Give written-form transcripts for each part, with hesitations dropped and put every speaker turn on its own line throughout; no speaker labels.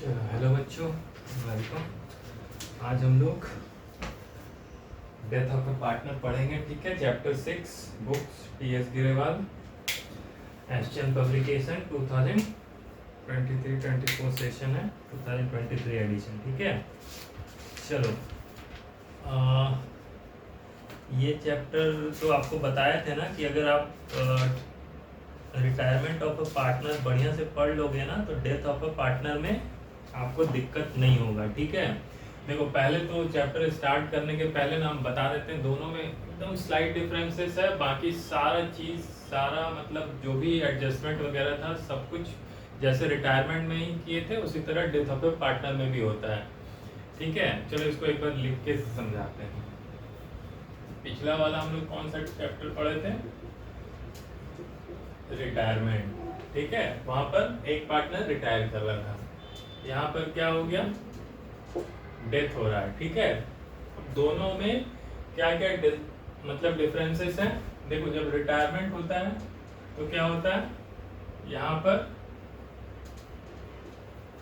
चलो हेलो बच्चों, वेलकम। आज हम लोग डेथ ऑफ अ पार्टनर पढ़ेंगे। ठीक है, chapter 6, books T.S.. Grewal, Asian publication 2023-24 session है, 2023 एडिशन। ठीक है, चलो ये चैप्टर तो आपको बताए थे ना कि अगर आप रिटायरमेंट ऑफ अ पार्टनर बढ़िया से पढ़ लोगे ना तो डेथ ऑफ अ पार्टनर में आपको दिक्कत नहीं होगा। ठीक है, देखो पहले तो चैप्टर स्टार्ट करने के पहले ना हम बता देते हैं दोनों में एकदम स्लाइट डिफरेंसेस है। बाकी सारा चीज सारा मतलब जो भी एडजस्टमेंट वगैरह था सब कुछ जैसे रिटायरमेंट में ही किए थे उसी तरह डेथ ऑफ ए पार्टनर में भी होता है। ठीक है, चलो इसको एक बार लिख के समझाते हैं। पिछला वाला हम लोग कौन सा चैप्टर पढ़े थे? रिटायरमेंट। ठीक है, वहां पर एक पार्टनर रिटायर कर रहा था, यहाँ पर क्या हो गया? डेथ हो रहा है। ठीक है, दोनों में क्या क्या मतलब डिफरेंसेस हैं। देखो जब रिटायरमेंट होता है तो क्या होता है, यहाँ पर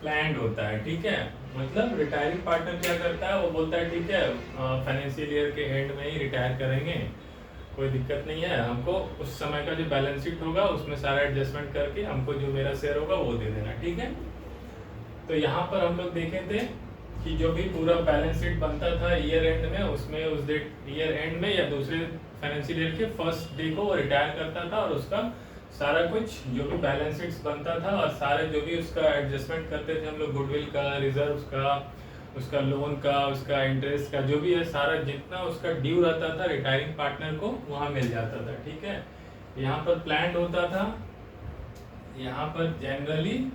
प्लान्ड होता है। ठीक है, मतलब रिटायरिंग पार्टनर क्या करता है, वो बोलता है ठीक है फाइनेंशियल ईयर के एंड में ही रिटायर करेंगे, कोई दिक्कत नहीं है, हमको उस समय का जो बैलेंस शीट होगा उसमें सारा एडजस्टमेंट करके हमको जो मेरा शेयर होगा वो दे देना। ठीक है, तो यहाँ पर हम लोग देखे थे कि जो भी पूरा बैलेंस शीट बनता था ईयर एंड में, उसमें उस डेट ईयर एंड में या दूसरे फाइनेंशियल ईयर के फर्स्ट डे को वो रिटायर करता था और उसका सारा कुछ जो भी बैलेंस शीट्स बनता था और सारे जो भी उसका एडजस्टमेंट करते थे हम लोग, गुडविल का, रिजर्व का, उसका लोन का, उसका इंटरेस्ट का, जो भी है सारा जितना उसका ड्यू रहता था रिटायरिंग पार्टनर को वहाँ मिल जाता था। ठीक है, यहाँ पर प्लान्ड होता था, यहाँ पर जनरली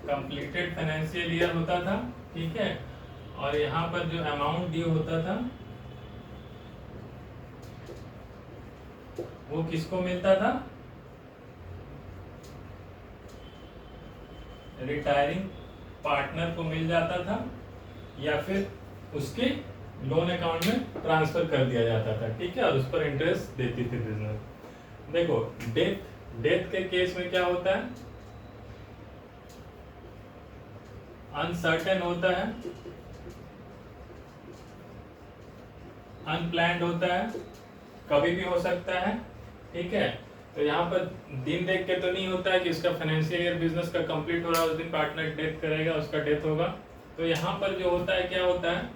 कंप्लीटेड फाइनेंशियल ईयर होता था। ठीक है, और यहाँ पर जो अमाउंट ड्यू होता था वो किसको मिलता था? रिटायरिंग पार्टनर को मिल जाता था या फिर उसके लोन अकाउंट में ट्रांसफर कर दिया जाता था। ठीक है, और उस पर इंटरेस्ट देती थी बिजनेस। देखो डेथ डेथ के केस में क्या होता है, अनसर्टेन होता है, अनप्लान्ड होता है, कभी भी हो सकता है। ठीक है, तो यहाँ पर दिन देख के तो नहीं होता है कि उसका फाइनेंशियल ईयर बिजनेस का कंप्लीट हो रहा है उस दिन पार्टनर डेथ करेगा, उसका डेथ होगा। तो यहाँ पर जो होता है क्या होता है,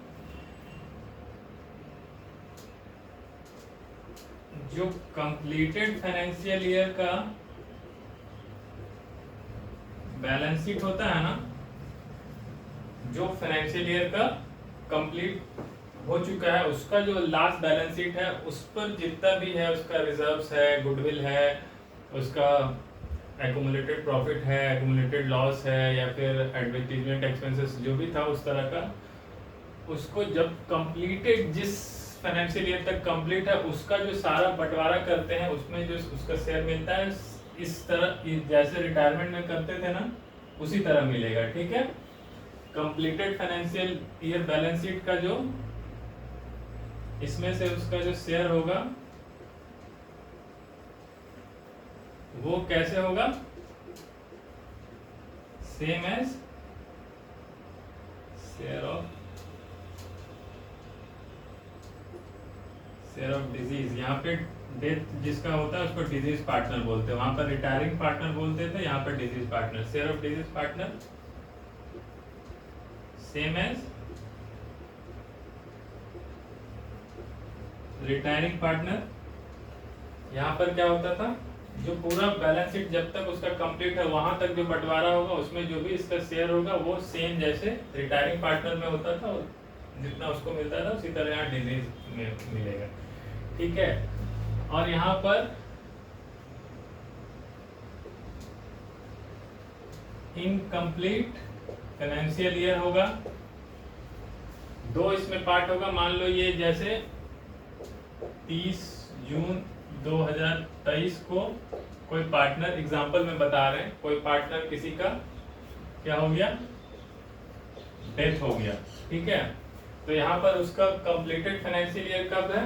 जो कंप्लीटेड फाइनेंशियल ईयर का बैलेंस शीट होता है ना, जो फाइनेंशियल ईयर का कंप्लीट हो चुका है उसका जो लास्ट बैलेंस शीट है उस पर जितना भी है, उसका रिजर्व्स है, गुडविल है, उसका एक्यूमुलेटेड प्रॉफिट है, एक्यूमुलेटेड लॉस है, या फिर एडवर्टाइजमेंट एक्सपेंसेस जो भी था उस तरह का, उसको जब कंप्लीटेड जिस फाइनेंशियल ईयर तक कंप्लीट है उसका जो सारा बंटवारा करते हैं उसमें जो उसका शेयर मिलता है, इस तरह जैसे रिटायरमेंट में करते थे ना उसी तरह मिलेगा। ठीक है, completed financial year balance sheet का जो इसमें से उसका जो शेयर होगा वो कैसे होगा, same as share of disease. यहाँ पे डेथ जिसका होता है उसको डिजीज पार्टनर बोलते हैं, वहां पर रिटायरिंग पार्टनर बोलते थे, यहाँ पर deceased partner. Share of deceased partner same as retiring partner. यहाँ पर क्या होता था, जो पूरा बैलेंस शीट जब तक उसका कंप्लीट है वहां तक जो बंटवारा होगा उसमें जो भी इसका शेयर होगा वो सेम जैसे रिटायरिंग पार्टनर में होता था, जितना उसको मिलता था उसी तरह यहाँ डिजीज में मिलेगा। ठीक है, और यहाँ पर इनकम्प्लीट फाइनेंशियल ईयर होगा, दो इसमें पार्ट होगा। मान लो ये जैसे 30 जून 2023 को कोई पार्टनर, एग्जांपल में बता रहे हैं, कोई पार्टनर किसी का क्या हो गया, डेथ हो गया। ठीक है, तो यहाँ पर उसका कंप्लीटेड फाइनेंशियल ईयर कब है,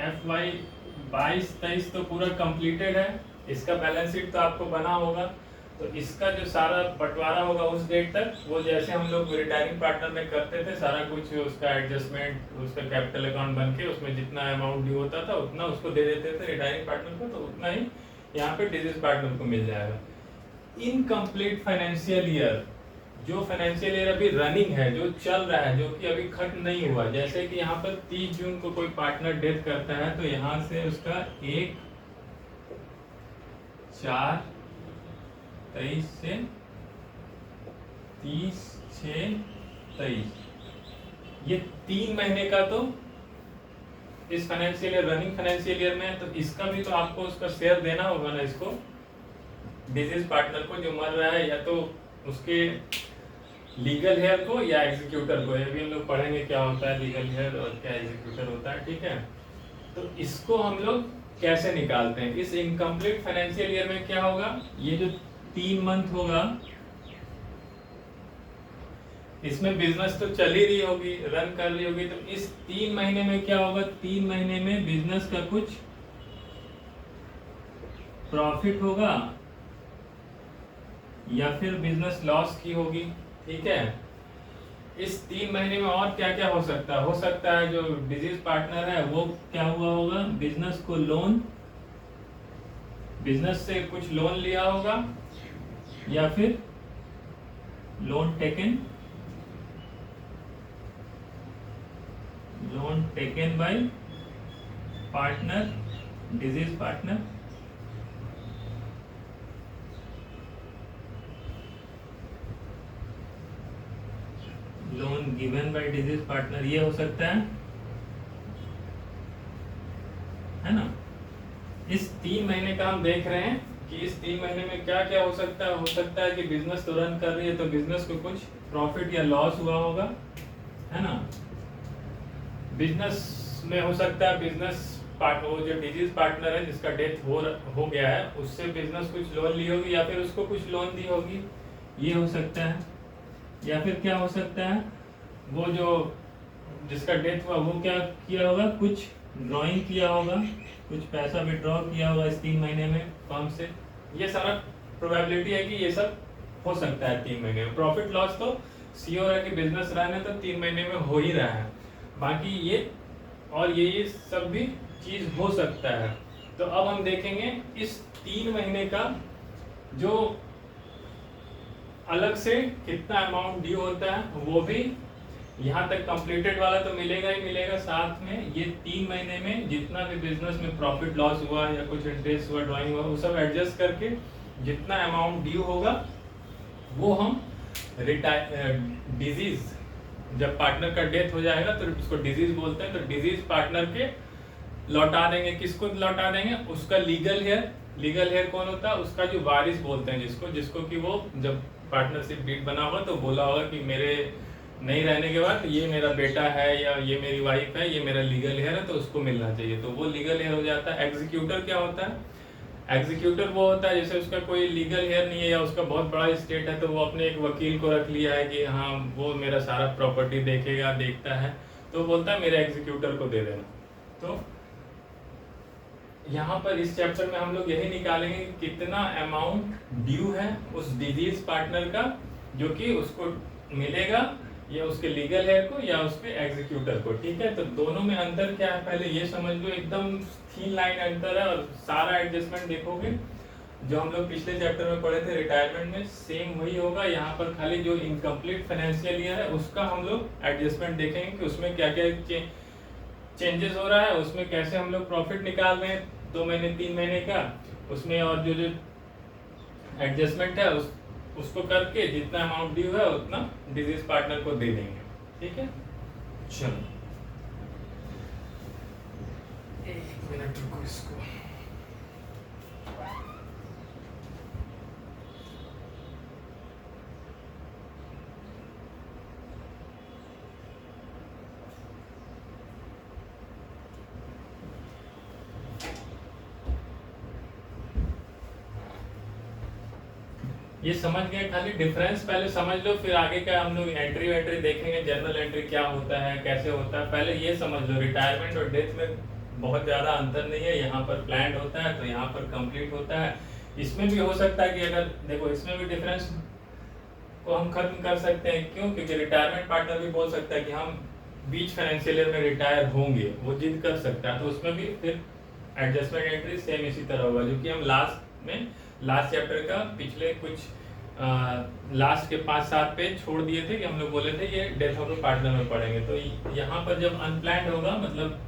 FY 22-23 तो पूरा कंप्लीटेड है। इसका बैलेंस शीट तो आपको बना होगा, तो इसका जो सारा बंटवारा होगा उस डेट तक, वो जैसे हम लोग रिटायरिंग पार्टनर में करते थे, सारा कुछ उसका एडजस्टमेंट, उसका कैपिटल अकाउंट बन के उसमें जितना अमाउंट ड्यू होता था उतना उसको दे देते थे रिटायरिंग पार्टनर को, तो उतना ही यहाँ पे डिजीज पार्टनर को मिल जाएगा। इनकम्प्लीट फाइनेंशियल ईयर, जो फाइनेंशियल ईयर अभी रनिंग है, जो चल रहा है, जो कि अभी खत्म नहीं हुआ, जैसे कि यहाँ पर 30 जून को कोई पार्टनर डेथ करता है तो यहाँ से उसका 1/4/23 से 30/6/23, ये 3 महीने का तो इस financial year, running financial year में है, तो इसका भी तो आपको उसका शेयर देना होगा ना इसको, डिजीज पार्टनर को जो मर रहा है, या तो उसके लीगल हेयर को या एग्जीक्यूटर को। ये भी हम लोग पढ़ेंगे क्या होता है लीगल हेयर और क्या एग्जीक्यूटर होता है, ठीक है। तो इसको हम लोग कैसे निकालते हैं, इस इनकम्प्लीट फाइनेंशियल ईयर में क्या होगा, ये जो 3 मंथ होगा इसमें बिजनेस तो चल ही रही होगी, रन कर रही होगी, तो इस 3 महीने में क्या होगा, 3 महीने में बिजनेस का कुछ प्रॉफिट होगा या फिर बिजनेस लॉस की होगी, ठीक है। इस 3 महीने में और क्या क्या हो सकता है, जो डिजीज पार्टनर है वो क्या हुआ होगा, बिजनेस को लोन, बिजनेस से कुछ लोन लिया होगा या फिर loan taken by partner, deceased partner, loan given by disease partner, ये हो सकता है ना। इस 3 महीने का हम देख रहे हैं कि इस 3 महीने में क्या क्या हो सकता है। हो सकता है कि बिजनेस तो रन कर रही है तो बिजनेस को कुछ प्रॉफिट या लॉस हुआ होगा, है ना। बिजनेस में हो सकता है बिजनेस पार्टनर, वो जो डिजीज पार्टनर है जिसका डेथ हो गया है, उससे बिजनेस कुछ लोन ली होगी या फिर उसको कुछ लोन दी होगी, ये हो सकता है। या फिर क्या हो सकता है, वो जो जिसका डेथ हुआ वो क्या किया होगा, कुछ ड्राइंग किया होगा, कुछ पैसा विड्रॉ किया होगा इस 3 महीने में फर्म से। ये सारा प्रोबेबिलिटी है कि ये सब हो सकता है 3 महीने में। प्रॉफिट लॉस तो श्योर है कि बिजनेस रन है तो 3 महीने में हो ही रहा है, बाकी ये और ये सब भी चीज हो सकता है। तो अब हम देखेंगे इस 3 महीने का जो अलग से कितना अमाउंट ड्यू होता है, वो भी यहाँ तक कंप्लीटेड वाला तो मिलेगा ही मिलेगा, साथ में ये 3 महीने में जितना भी बिजनेस में प्रॉफिट लॉस हुआ या कुछ इंटरेस्ट हुआ, ड्राइंग हुआ, वो सब एडजस्ट करके जितना अमाउंट ड्यू होगा वो हम डिजीज, जब पार्टनर का डेथ हो जाएगा तो उसको डिजीज बोलते हैं, तो डिजीज पार्टनर के लौटा देंगे। किसको लौटा देंगे, उसका लीगल हेयर कौन होता है, उसका जो वारिस बोलते हैं जिसको कि वो जब पार्टनरशिप डीड बना होगा तो बोला होगा कि मेरे नहीं रहने के बाद ये मेरा बेटा है या ये मेरी वाइफ है, ये मेरा लीगल हेयर है, तो उसको मिलना चाहिए, तो वो लीगल हेयर हो जाता है। एग्जीक्यूटर क्या होता है, एग्जीक्यूटर वो होता है जैसे उसका कोई लीगल हेयर नहीं है या उसका बहुत बड़ा स्टेट है तो वो अपने एक वकील को रख लिया है कि हाँ वो मेरा सारा प्रॉपर्टी देखता है, तो बोलता है मेरे एग्जीक्यूटर को दे देना। तो यहाँ पर इस चैप्टर में हम लोग यही निकालेंगे कि कितना अमाउंट ड्यू है उस डिजीज पार्टनर का, जो कि उसको मिलेगा या उसके लीगल हेयर को या उसके एग्जीक्यूटर को, ठीक है। तो दोनों में अंतर क्या है पहले ये समझ लो, एकदम थीन लाइन अंतर है, और सारा एडजस्टमेंट देखोगे जो हम लोग पिछले चैप्टर में पढ़े थे रिटायरमेंट में, सेम वही होगा। यहाँ पर खाली जो इनकम्प्लीट फाइनेंशियल ईयर है उसका हम लोग एडजस्टमेंट देखेंगे कि उसमें क्या क्या चेंजेस हो रहा है, उसमें कैसे हम लोग प्रॉफिट निकाल रहे हैं 2 महीने 3 महीने का, उसमें और जो एडजस्टमेंट है उसको करके जितना अमाउंट ड्यू है उतना डिजीज पार्टनर को दे देंगे, ठीक है। चलो 1 मिनट रुको इसको। ये समझ गए, खाली डिफरेंस पहले समझ लो, फिर आगे का हम लोग एंट्री देखेंगे, जर्नल एंट्री क्या होता है कैसे होता है, पहले ये समझ लो। रिटायरमेंट और डेथ में बहुत ज़्यादा अंतर नहीं है, यहाँ पर प्लान्ड होता है तो यहाँ पर कंप्लीट होता है। इसमें भी हो सकता है कि अगर देखो इसमें भी डिफरेंस को हम खत्म कर सकते हैं, क्यों? क्योंकि रिटायरमेंट पार्टनर भी बोल सकता है कि हम बीच फाइनेंशियल ईयर में रिटायर होंगे, वो जिद कर सकता है, तो उसमें भी फिर एडजस्टमेंट एंट्री सेम इसी तरह होगा, जो कि हम लास्ट चैप्टर का पिछले कुछ लास्ट के 5-7 पेज छोड़ दिए थे कि हम लोग बोले थे ये डेथ ऑफ द पार्टनर में पढ़ेंगे। तो यहाँ पर जब अनप्लान्ड होगा, मतलब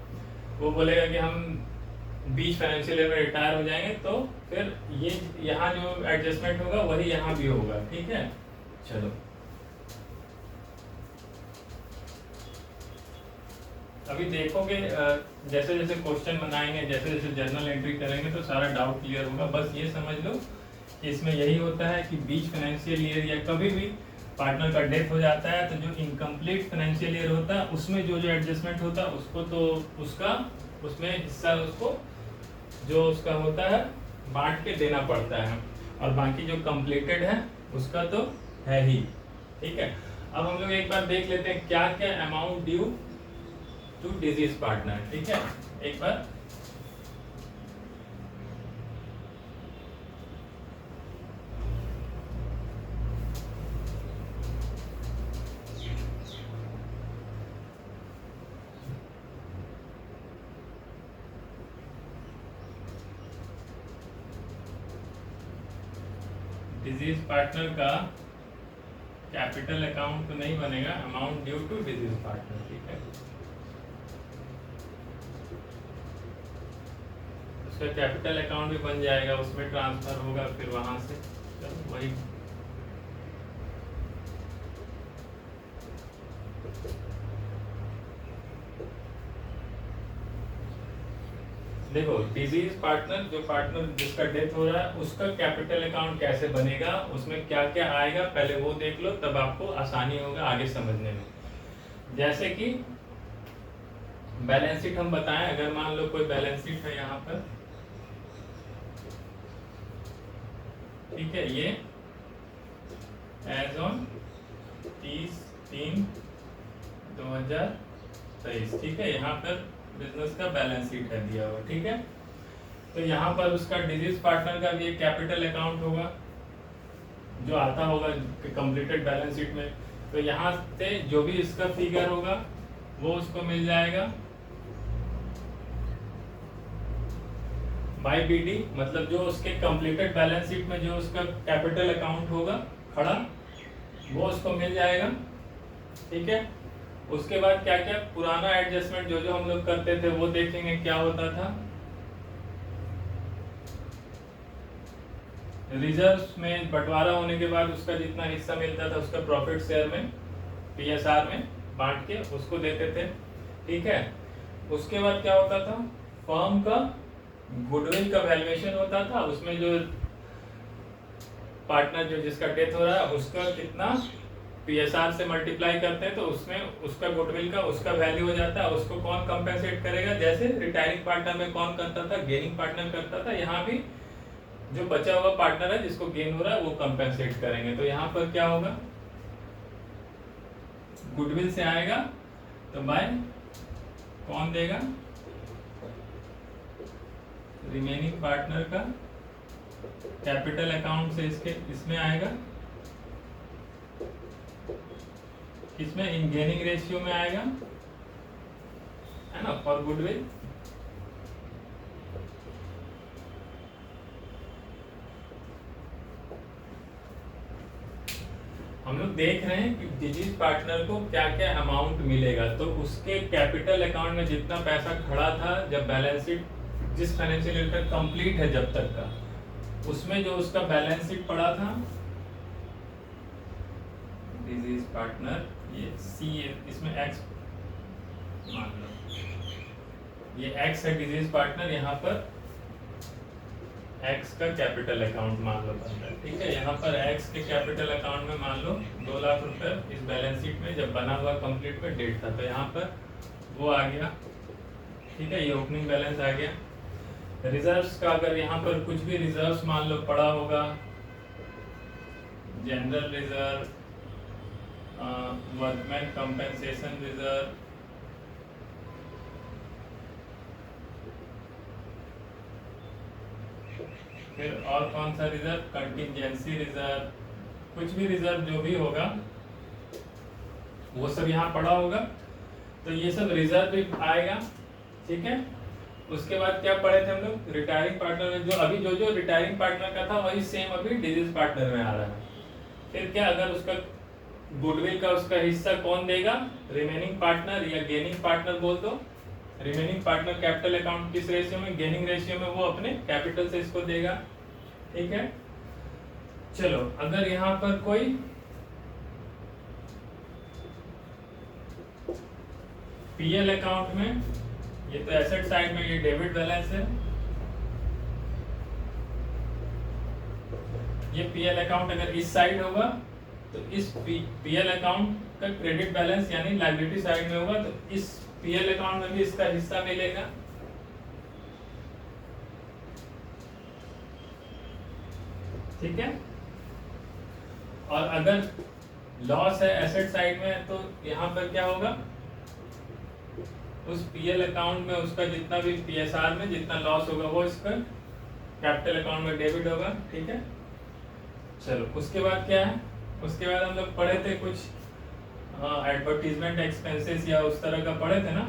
वो बोलेगा कि हम बीच फाइनेंशियल ईयर में रिटायर हो जाएंगे, तो फिर ये यहाँ जो एडजस्टमेंट होगा वही यहाँ भी होगा, ठीक है। चलो अभी देखोगे जैसे जैसे क्वेश्चन बनाएंगे, जैसे जैसे जर्नल एंट्री करेंगे तो सारा डाउट क्लियर होगा। बस ये समझ लो कि इसमें यही होता है कि बीच फाइनेंशियल ईयर या कभी भी पार्टनर का डेथ हो जाता है तो जो इनकम्प्लीट फाइनेंशियल ईयर होता है उसमें जो जो एडजस्टमेंट होता है उसको तो उसमें हिस्सा उसको जो उसका होता है बांट के देना पड़ता है, और बाकी जो कंप्लीटेड है उसका तो है ही, ठीक है। अब हम लोग एक बार देख लेते हैं क्या क्या amount due to deceased partner, ठीक है। एक बार डिजीज पार्टनर का कैपिटल अकाउंट तो नहीं बनेगा, amount due to deceased partner, ठीक है। उसका कैपिटल अकाउंट भी बन जाएगा, उसमें ट्रांसफर होगा फिर वहां से, चलो वही देखो। डिजीज पार्टनर, जो पार्टनर जिसका डेथ हो रहा है उसका कैपिटल अकाउंट कैसे बनेगा, उसमें क्या क्या आएगा पहले वो देख लो, तब आपको आसानी होगा आगे समझने में। जैसे कि बैलेंस शीट हम बताएं, अगर मान लो कोई बैलेंस शीट है यहाँ पर, ठीक है, ये एज ऑन 30/3/2023, ठीक है, यहाँ पर बिजनेस का बैलेंस शीट है दिया हुआ, ठीक है। तो यहाँ पर उसका डिजीज पार्टनर का भी एक कैपिटल अकाउंट होगा जो आता होगा कंप्लीटेड बैलेंस शीट में, तो यहाँ से जो भी इसका फिगर होगा वो उसको मिल जाएगा बाय बीडी, मतलब जो उसके कंप्लीटेड बैलेंस शीट में जो उसका कैपिटल अकाउंट होगा खड़ा वो उसको मिल जाएगा, ठीक है। उसके बाद क्या क्या पुराना एडजस्टमेंट जो जो हम लोग करते थे वो देखेंगे क्या होता था। रिजर्व्स में बंटवारा होने के बाद उसका जितना हिस्सा मिलता था उसका प्रॉफिट शेयर में पीएसआर में बांट के उसको देते थे, ठीक है। उसके बाद क्या होता था, फर्म का गुडविल का वैल्यूएशन होता था, उसमें जो पार्टनर जो जिसका डेथ हो रहा है उसका कितना पीएसआर से मल्टीप्लाई करते हैं तो उसमें उसका गुडविल का उसका वैल्यू हो जाता है, उसको कौन कंपेंसेट करेगा, जैसे रिटायरिंग पार्टनर में कौन करता था, गेनिंग पार्टनर करता था, यहाँ भी जो बचा हुआ पार्टनर है जिसको गेन हो रहा है वो कंपेंसेट करेंगे। तो यहाँ पर क्या होगा, गुडविल से आएगा तो बाय कौन देगा, रिमेनिंग पार्टनर का कैपिटल अकाउंट से इसमें आएगा, किसमें, इन गेनिंग रेशियो में आएगा, है ना, फॉर गुडविल। हम लोग देख रहे हैं कि डिजीज पार्टनर को क्या क्या अमाउंट मिलेगा, तो उसके कैपिटल अकाउंट में जितना पैसा खड़ा था जब बैलेंस शीट जिस फाइनेंशियल ईयर तक कंप्लीट है जब तक का, उसमें जो उसका बैलेंस शीट पड़ा था डिजीज पार्टनर, ये सी, इसमें एक्स मान लो, ये एक्स है डिजीज पार्टनर, यहाँ पर एक्स का कैपिटल अकाउंट मान लो बनता है, ठीक है। यहाँ पर एक्स के कैपिटल अकाउंट में मान लो 2 लाख रुपए इस बैलेंस शीट में जब बना हुआ कंप्लीट में डेट था, तो यहाँ पर वो आ गया, ठीक है, ये ओपनिंग बैलेंस आ गया। रिजर्व्स का अगर यहाँ पर कुछ भी रिजर्व्स मान लो पड़ा होगा, general reserve, workman compensation reserve, फिर और कौन सा रिजर्व, कंटिजेंसी रिजर्व, कुछ भी रिजर्व जो भी होगा वो सब यहाँ पड़ा होगा, तो ये सब रिजर्व भी आएगा। ठीक है, उसके बाद क्या पढ़े थे हम लोग, रिटायरिंग पार्टनर में जो अभी जो जो रिटायरिंग पार्टनर का था वही सेम अभी डिजीज पार्टनर में आ रहा है। फिर क्या, अगर उसका गुडविल का उसका हिस्सा कौन देगा, रिमेनिंग पार्टनर या गेनिंग पार्टनर बोल दो। रिमेनिंग पार्टनर कैपिटल अकाउंट किस रेशियो में, गेनिंग रेशियो में, वो अपने कैपिटल से इसको देगा। ठीक है, चलो अगर यहाँ पर कोई पीएल अकाउंट में, ये तो एसेट साइड में ये डेबिट बैलेंस है, ये पीएल अकाउंट अगर इस साइड होगा तो इस पीएल अकाउंट का क्रेडिट बैलेंस यानी लायबिलिटी साइड में होगा, तो इस पीएल अकाउंट में भी इसका हिस्सा मिलेगा। ठीक है, और अगर लॉस है एसेट साइड में तो यहाँ पर क्या होगा, उस पीएल अकाउंट में उसका जितना भी पीएसआर में जितना लॉस होगा वो इसका कैपिटल अकाउंट में डेबिट होगा। ठीक है, चलो उसके बाद क्या है, उसके बाद हम लोग पढ़े थे कुछ एडवर्टीजमेंट एक्सपेंसेस या उस तरह का पढ़े थे ना।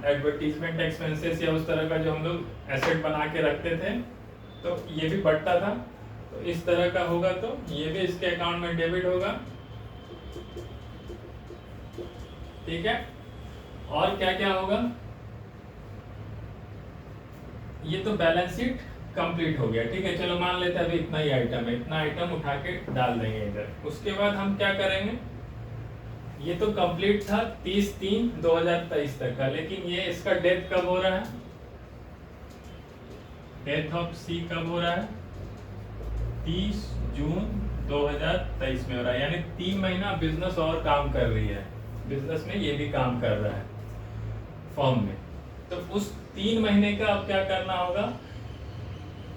एडवर्टीजमेंट एक्सपेंसेस या उस तरह का जो हम लोग एसेट बना के रखते थे, तो ये भी बढ़ता था, तो इस तरह का होगा तो ये भी इसके अकाउंट में डेबिट होगा। ठीक है, और क्या क्या होगा, ये तो बैलेंस शीट कंप्लीट हो गया। ठीक है, चलो मान लेते हैं अभी इतना ही आइटम है, इतना आइटम उठा के डाल देंगे इधर। उसके बाद हम क्या करेंगे, ये तो कंप्लीट था 30/3/2023 तक का, लेकिन ये इसका डेथ कब हो रहा है, डेथ ऑफ सी कब हो रहा है, 30 जून 2023 में हो रहा है, यानी 3 महीना बिजनेस और काम कर रही है, बिजनेस में ये भी काम कर रहा है फॉर्म में। तो उस 3 महीने का अब क्या करना होगा,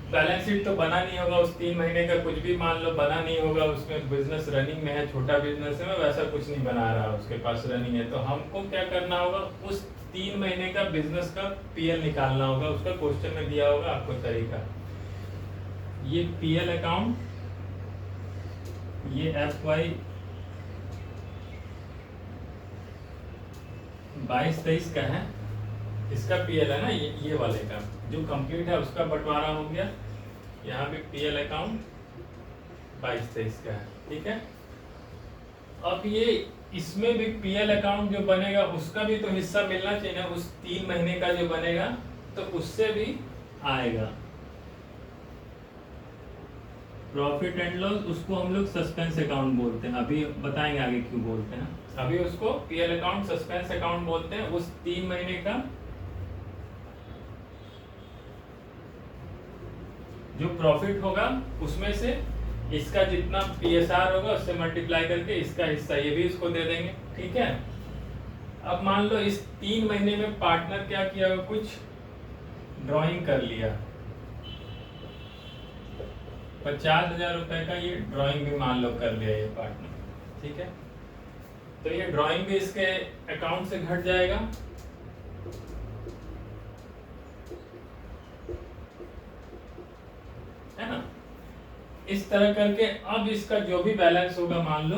बैलेंस शीट तो बना नहीं होगा उस 3 महीने का, कुछ भी मान लो बना नहीं होगा, उसमें बिजनेस रनिंग में है, छोटा बिजनेस है, वैसा कुछ नहीं बना रहा उसके पास रनिंग है, तो हमको क्या करना होगा, उस 3 महीने का बिजनेस का पीएल निकालना होगा। उसका क्वेश्चन में दिया होगा आपको तरीका, ये पीएल अकाउंट, ये FY 22-23 का है, इसका पीएल है ना, ये वाले का जो कंप्लीट है उसका बंटवारा हो गया, यहाँ पे पीएल अकाउंट 22-23 का है। ठीक है, अब ये इसमें भी पीएल अकाउंट जो बनेगा उसका भी तो हिस्सा मिलना चाहिए ना, उस 3 महीने का जो बनेगा तो उससे भी आएगा। प्रॉफिट एंड लॉस उसको हम लोग सस्पेंस अकाउंट बोलते हैं, अभी बताएंगे आगे क्यों बोलते हैं। अभी उसको पीएल अकाउंट सस्पेंस अकाउंट बोलते हैं। उस 3 महीने का जो प्रॉफिट होगा उसमें से इसका जितना पीएसआर होगा उससे मल्टीप्लाई करके इसका हिस्सा ये भी इसको दे देंगे। ठीक है, अब मान लो इस 3 महीने में पार्टनर क्या किया होगा, कुछ ड्राइंग कर लिया, 50,000 रुपए का ये ड्राइंग भी मान लो कर लिया ये पार्टनर। ठीक है, तो ये ड्राइंग भी इसके अकाउंट से घट जाएगा। है ना, इस तरह करके अब इसका जो भी बैलेंस होगा मान लो,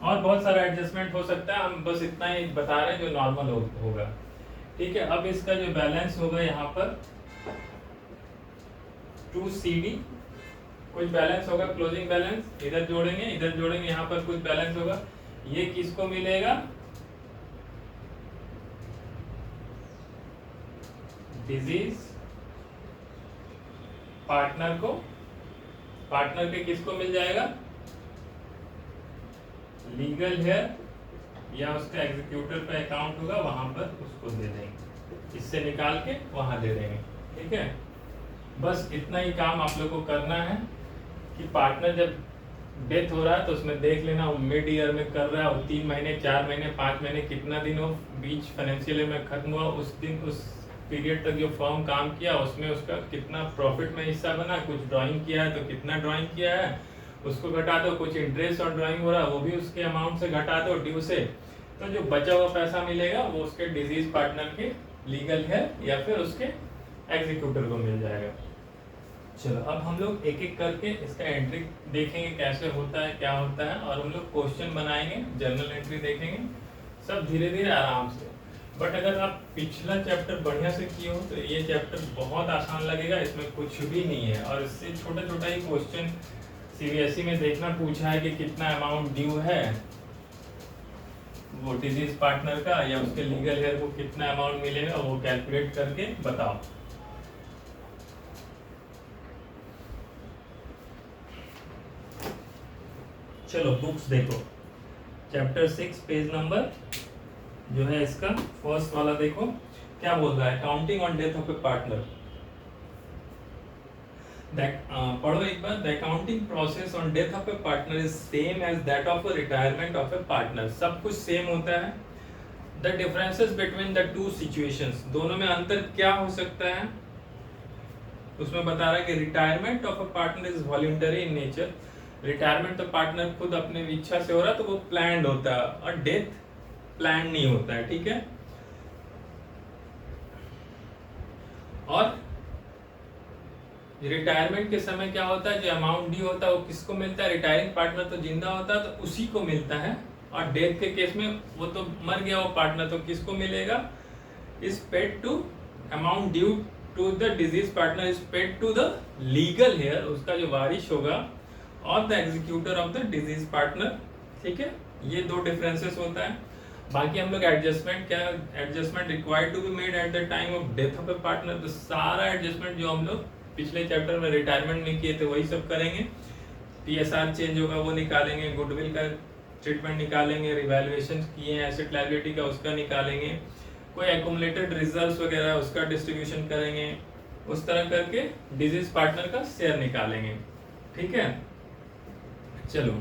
और बहुत सारा एडजस्टमेंट हो सकता है, हम बस इतना ही बता रहे हैं जो नॉर्मल होगा। ठीक है, अब इसका जो बैलेंस होगा यहाँ पर 2CD कुछ बैलेंस होगा, क्लोजिंग बैलेंस, इधर जोड़ेंगे इधर जोड़ेंगे, यहाँ पर कुछ बैलेंस होगा, ये किसको मिलेगा, डिजीज पार्टनर को, पार्टनर के किसको मिल जाएगा, लीगल हेयर या उसका एग्जीक्यूटर पे अकाउंट होगा वहां पर उसको दे देंगे, इससे निकाल के वहां दे देंगे। ठीक है, बस इतना ही काम आप लोग को करना है कि पार्टनर जब डेथ हो रहा है तो उसमें देख लेना वो मिड ईयर में कर रहा है, वो 3 महीने 4 महीने 5 महीने कितना दिन हो बीच फाइनेंशियल ईयर में खत्म हुआ, उस दिन उस पीरियड तक जो फर्म काम किया उसमें उसका कितना प्रॉफिट में हिस्सा बना, कुछ ड्राइंग किया है तो कितना ड्राइंग किया है उसको घटा दो, कुछ इंटरेस्ट और ड्राइंग हो रहा है वो भी उसके अमाउंट से घटा दो ड्यू से, तो जो बचा हुआ पैसा मिलेगा वो उसके डिजीज पार्टनर के लीगल है या फिर उसके एग्जीक्यूटर को मिल जाएगा। चलो अब हम लोग एक एक करके इसका एंट्री देखेंगे कैसे होता है क्या होता है, और हम लोग क्वेश्चन बनाएंगे, जर्नल एंट्री देखेंगे, सब धीरे धीरे आराम से। बट अगर आप पिछला चैप्टर बढ़िया से किए हो तो ये चैप्टर बहुत आसान लगेगा, इसमें कुछ भी नहीं है। और इससे छोटा छोटा ही क्वेश्चन सीबीएसई में देखना पूछा है कि कितना अमाउंट ड्यू है वो डिजीज पार्टनर का या उसके लीगल हेयर को कितना अमाउंट मिलेगा वो कैलकुलेट करके बताओ। चलो बुक्स देखो, चैप्टर 6 पेज नंबर जो है इसका फर्स्ट वाला देखो क्या बोल रहा है, accounting on death of a partner. पढ़ो एक बार, the accounting process on death of a partner is same as that of a retirement of a partner. सब कुछ सेम होता है। The differences between the two situations, दोनों में अंतर क्या हो सकता है उसमें बता रहा है कि retirement of a partner is voluntary in nature. Retirement तो पार्टनर खुद अपने इच्छा से हो रहा है तो वो प्लान्ड होता है, और डेथ प्लान नहीं होता है, ठीक है। और रिटायरमेंट के समय क्या होता है, जो अमाउंट ड्यू होता है वो किसको मिलता है, रिटायरिंग पार्टनर तो जिंदा होता है तो उसी को मिलता है। और डेथ के केस में वो तो मर गया वो पार्टनर, तो किसको मिलेगा, is paid to amount due to the deceased partner is paid to the legal heir, उसका जो वारिश होगा, और the executor of the deceased partner, ठीक है। ये दो डिफरेंसेस होता है। बाकी हम लोग एडजस्टमेंट क्या, adjustment required to be made at the time of death of a partner, तो सारा एडजस्टमेंट जो हम लोग पिछले चैप्टर में रिटायरमेंट में किए थे वही सब करेंगे। पीएसआर चेंज होगा वो निकालेंगे, गुडविल का ट्रीटमेंट निकालेंगे, रिवैल्यूएशन किए हैं एसेट लायबिलिटी का उसका निकालेंगे, कोई एक्यूमुलेटेड रिजर्व्स वगैरह उसका डिस्ट्रीब्यूशन करेंगे, उस तरह करके डिजीज पार्टनर का शेयर निकालेंगे, ठीक है। चलो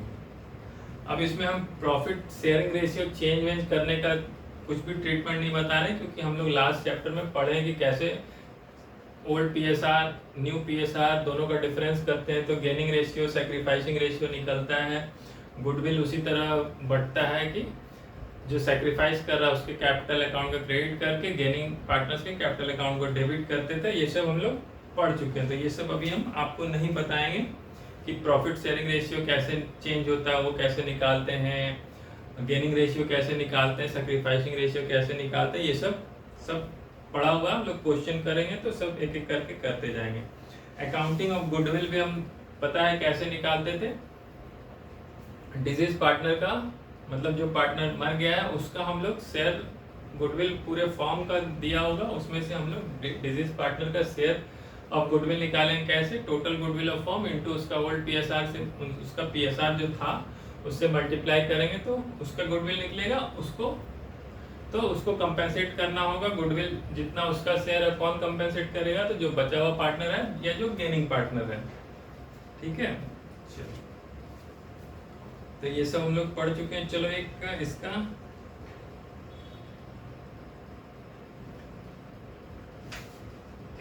अब इसमें हम प्रॉफिट शेयरिंग रेशियो चेंज वेंज करने का कुछ भी ट्रीटमेंट नहीं बता रहे, क्योंकि हम लोग लास्ट चैप्टर में पढ़े हैं कि कैसे ओल्ड पीएसआर न्यू पीएसआर दोनों का डिफरेंस करते हैं, तो गेनिंग रेशियो सैक्रिफाइसिंग रेशियो निकलता है। गुडविल उसी तरह बढ़ता है कि जो सैक्रिफाइस कर रहा है उसके कैपिटल अकाउंट का क्रेडिट करके गेनिंग पार्टनर्स के कैपिटल अकाउंट को डेबिट करते थे। ये सब हम लोग पढ़ चुके हैं, तो ये सब अभी हम आपको नहीं बताएंगे कि प्रॉफिट शेयरिंग रेशियो कैसे चेंज होता है, वो कैसे निकालते हैं, गेनिंग रेशियो कैसे निकालते हैं, सैक्रिफाइसिंग रेशियो कैसे निकालते हैं, ये सब पढ़ा हुआ हम लोग क्वेश्चन करेंगे तो सब एक एक करके करते जाएंगे। अकाउंटिंग ऑफ गुडविल भी हम पता है कैसे निकालते थे, डिजीज पार्टनर का मतलब जो पार्टनर मर गया है उसका हम लोग शेयर गुडविल पूरे फॉर्म का दिया होगा, उसमें से हम लोग डिजीज पार्टनर का शेयर ऑफ गुडविल निकालेंगे कैसे, total goodwill of form into उसका ओल्ड पीएसआर से उसका पीएसआर जो था उससे मल्टीप्लाई करेंगे तो उसका गुडविल निकलेगा। उसको कंपेंसेट करना होगा, गुडविल जितना उसका शेयर है कौन कंपेंसेट करेगा, तो जो बचा हुआ पार्टनर है या जो गेनिंग पार्टनर है, ठीक है। चलो तो ये सब हम लोग पढ़ चुके हैं। चलो एक इसका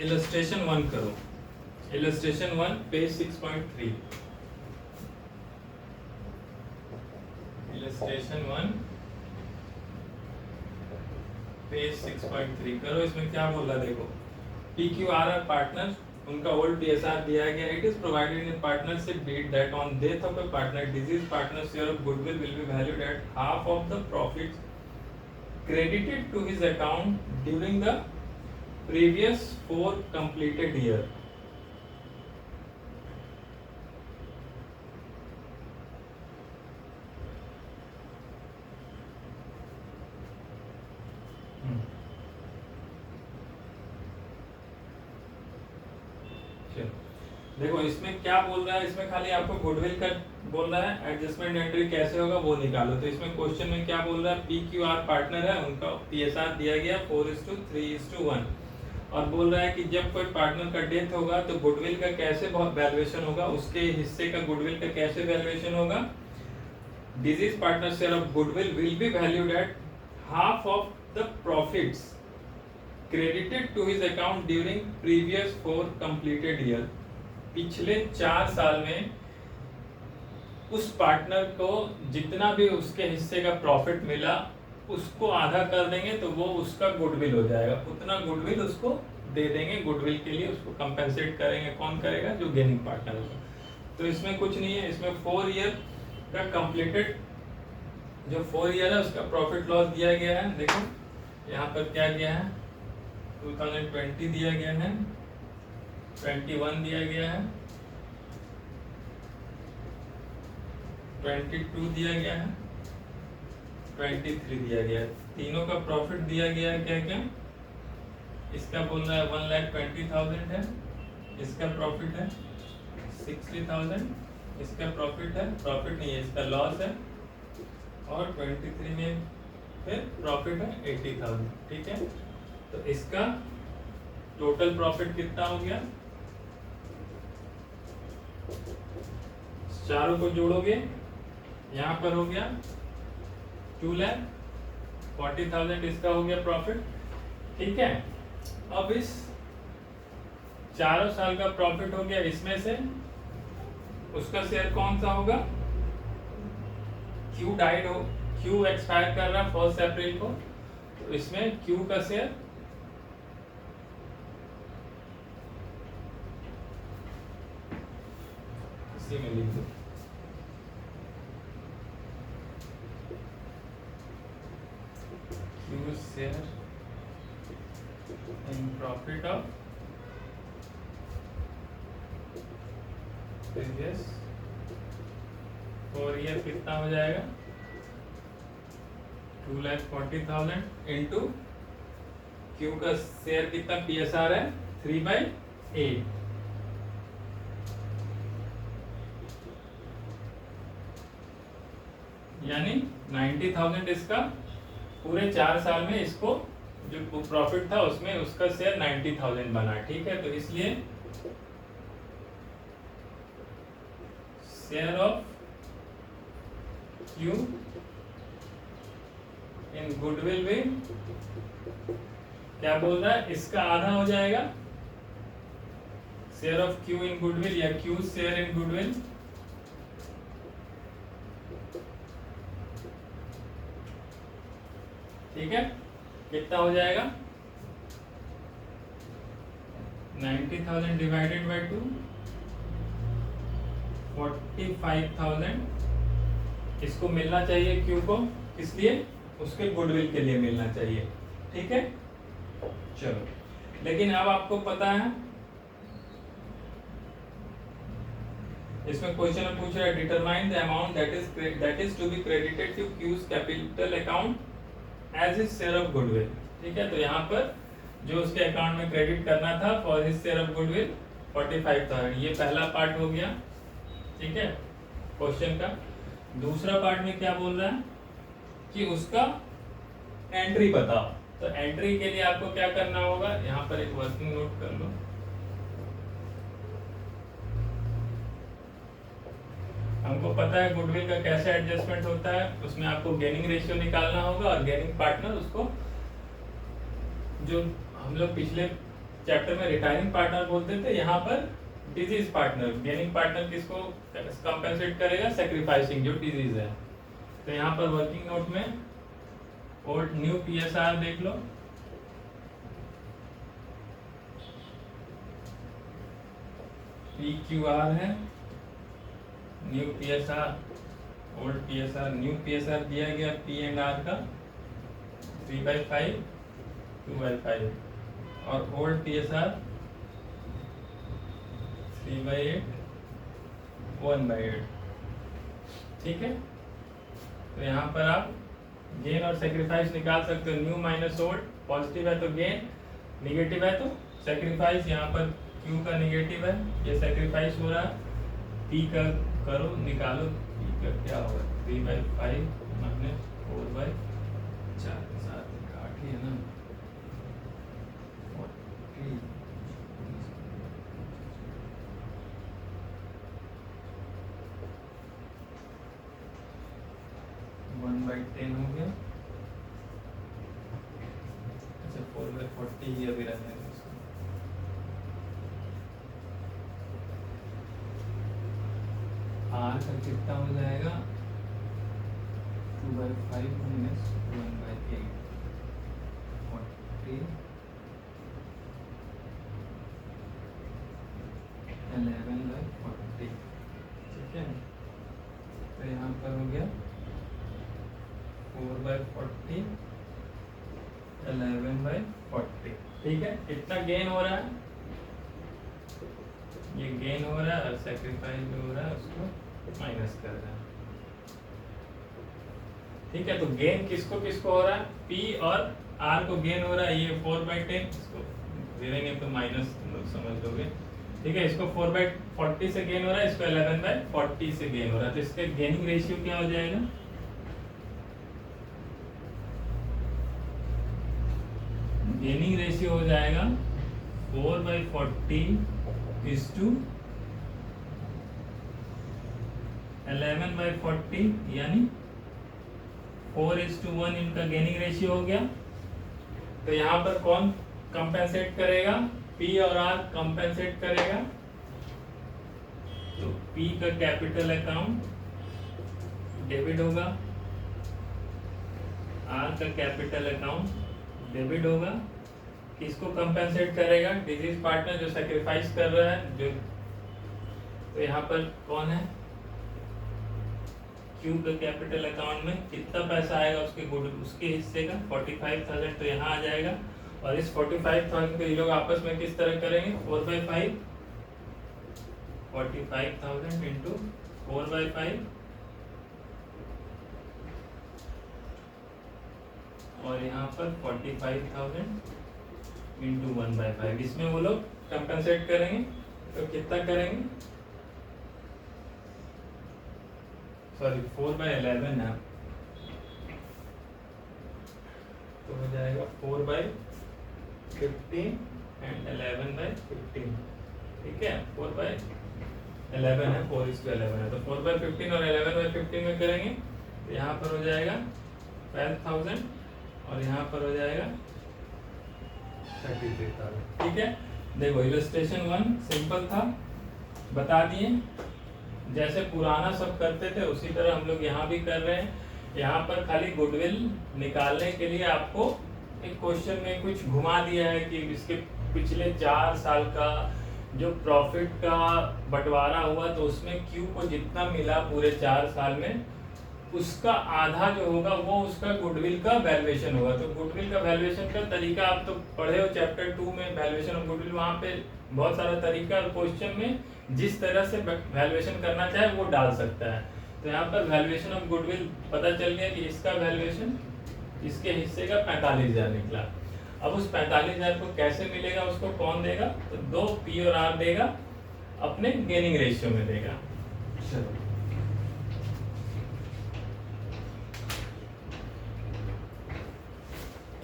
इलस्ट्रेशन 1 करो, इलस्ट्रेशन 1 पेज 6.3, इलस्ट्रेशन 1 पेज 6.3 करो। इसमें क्या बोल रहा है देखो, PQR पार्टनर उनका ओल्ड पीएसआर दिया गया, it is provided in partnership deed that on death of a partner deceased partner share of goodwill will be valued at half of the profits credited to his account during the previous 4 completed year। देखो इसमें क्या बोल रहा है, इसमें खाली आपको goodwill का बोल रहा है, एडजस्टमेंट एंट्री कैसे होगा वो निकालो। तो इसमें क्वेश्चन में क्या बोल रहा है, PQR पार्टनर है उनका पीएसआर दिया गया 4:3:1 और बोल रहा है कि जब कोई पार्टनर का डेथ होगा तो गुडविल का कैसे वैल्यूएशन होगा, उसके हिस्से का गुडविल का कैसे वैल्यूएशन होगा। Deceased partner share of goodwill will be valued at half of the profits credited to his account during previous 4 completed year. पिछले 4 साल में उस पार्टनर को जितना भी उसके हिस्से का प्रॉफिट मिला उसको आधा कर देंगे तो वो उसका गुडविल हो जाएगा, उतना गुडविल उसको दे देंगे। गुडविल के लिए उसको कंपेंसेट करेंगे, कौन करेगा? जो गेनिंग पार्टनर होगा। तो इसमें कुछ नहीं है, इसमें 4 ईयर का कंप्लीटेड जो 4 ईयर है उसका प्रॉफिट लॉस दिया गया है। देखो यहाँ पर क्या दिया है, 2020 दिया गया है, 21 दिया गया है, 22 दिया गया है, 23 दिया गया है। तीनों का प्रॉफिट दिया गया है क्या क्या? इसका बोल रहा है 1,20,000 है, इसका प्रॉफिट है 60,000, इसका प्रॉफिट है, प्रॉफिट नहीं है इसका लॉस है, और 23 में फिर प्रॉफिट है 80,000। ठीक है, तो इसका टोटल प्रॉफिट कितना हो गया? चारों को जोड़ोगे यहाँ पर हो गया 2,40,000 इसका हो गया प्रॉफिट। ठीक है, अब इस चारों साल का प्रॉफिट हो गया, इसमें से उसका शेयर कौन सा होगा? क्यू डाइड हो, क्यू एक्सपायर कर रहा 1 अप्रैल को, तो इसमें क्यू का शेयर इसी में लिख दो। Q share in profit of previous 4 year कितना हो जाएगा? 2,40,000 इंटू क्यू का शेयर कितना PSR है? 3/8। यानी 90,000 इसका पूरे 4 साल में इसको जो प्रॉफिट था उसमें उसका शेयर 90,000 बना। ठीक है, तो इसलिए share of Q in goodwill में क्या बोल रहा है? इसका आधा हो जाएगा share of Q in goodwill या क्यू शेयर इन गुडविल। ठीक है, कितना हो जाएगा? 90,000 डिवाइडेड बाई 2, 45,000 इसको मिलना चाहिए क्यू को, इसलिए उसके गुडविल के लिए मिलना चाहिए। ठीक है, चलो, लेकिन अब आपको पता है इसमें क्वेश्चन में पूछ रहा है determine the amount that is to be credited to Q's capital account as his share of goodwill. ठीक है, तो यहाँ पर जो उसके अकाउंट में क्रेडिट करना था for his share of goodwill 45,000, ये पहला पार्ट हो गया। ठीक है, क्वेश्चन का दूसरा पार्ट में क्या बोल रहा है कि उसका एंट्री बताओ। तो एंट्री के लिए आपको क्या करना होगा? यहाँ पर एक वर्किंग नोट कर लो। हमको पता है गुडविल का कैसे एडजस्टमेंट होता है, उसमें आपको गेनिंग रेशियो निकालना होगा और गेनिंग पार्टनर उसको, जो हम लोग पिछले चैप्टर में रिटायरिंग पार्टनर बोलते थे, यहाँ पर डिजीज पार्टनर। गेनिंग पार्टनर किसको कंपेंसेट करेगा? सैक्रिफाइसिंग जो डिजीज है। तो यहाँ पर वर्किंग नोट में ओल्ड न्यू PSR देख लो। PQR है, new PSR, old PSR, new PSR दिया गया P&R का 3/5, 2/5, और ओल्ड PSR 3/8, 1/8। ठीक है, तो यहाँ पर आप गेन और सेक्रीफाइस निकाल सकते हो। न्यू माइनस ओल्ड, पॉजिटिव है तो गेन, निगेटिव है तो सेक्रीफाइस। यहाँ पर क्यू का निगेटिव है, ये सेक्रीफाइस हो रहा है। पी का करो, निकालो, पी का क्या होगा? 3/5 माइनस 4/4, 7 ही है ना, 40, 1/10 हो गया। अच्छा, 4/40 ही अभी रहने दो इसको। R का कितना हो जाएगा?
2/5 minus 1/8 40 11/40 ठीक है। तो यहाँ पर हो गया 4/40 11/40 ठीक है। कितना गेन हो रहा है, ये गेन हो रहा है और सेक्रीफाइस जो हो रहा है उसको माइनस कर रहा है ठीक है। तो गेन किसको किसको हो रहा है, P और R को गेन हो रहा है, ये 4/10 इसको गिरेंगे तो माइनस समझ लोगे ठीक है। इसको 4/40 से गेन हो रहा है, इसको 11/40 से गेन हो रहा है, तो इसका गेनिंग रेशियो क्या हो जाएगा, गेनिंग रेशियो हो जाएगा 4/40 is to 11/40 यानी 4:1 इनका गेनिंग रेशियो हो गया। तो यहाँ पर कौन कंपेंसेट करेगा, P और R कंपेंसेट करेगा। तो P का कैपिटल अकाउंट डेबिट होगा, R का कैपिटल अकाउंट डेबिट होगा। किसको कंपेंसेट करेगा, डिजीज पार्टनर जो सैक्रिफाइस कर रहा है जो। तो यहाँ पर कौन है, Q का कैपिटल अकाउंट में कितना पैसा आएगा उसके गुड उसके हिस्से का 45,000, तो यहाँ आ जाएगा। और इस 45,000 को ये लोग आपस में किस तरह करेंगे, 4/5 45,000 इंटू 4/5 और यहाँ पर 45,000 इंटू 1/5। इसमें वो लोग कंपेंसेट करेंगे तो कितना करेंगे, सॉरी 4/11 है तो हो जाएगा 4/15 एंड 11/15 ठीक है। 4/11 है, 4:11 है, तो 4/15 और 11/15 में करेंगे तो यहाँ पर हो जाएगा 12,000 और यहाँ पर हो जाएगा 33,000 ठीक है। देखो इलस्ट्रेशन 1 सिंपल था, बता दिए जैसे पुराना सब करते थे उसी तरह हम लोग यहाँ भी कर रहे हैं। यहाँ पर खाली गुडविल निकालने के लिए आपको एक क्वेश्चन में कुछ घुमा दिया है कि इसके पिछले 4 साल का जो प्रॉफिट का बंटवारा हुआ तो उसमें Q को जितना मिला पूरे 4 साल में उसका आधा जो होगा वो उसका गुडविल का वैल्यूएशन होगा। तो गुडविल का वैल्यूएशन का तरीका आप तो पढ़े हो चैप्टर 2 में, वैल्यूएशन ऑफ गुडविल, वहाँ पे बहुत सारा तरीका क्वेश्चन में जिस तरह से वैल्यूएशन करना चाहे वो डाल सकता है। तो यहाँ पर वैल्यूएशन ऑफ गुडविल पता चल गया कि इसका वैल्यूएशन इसके हिस्से का 45,000 निकला। अब उस 45,000 को कैसे मिलेगा, उसको कौन देगा, तो 2 P और R देगा, अपने गेनिंग रेशियो में देगा। चलो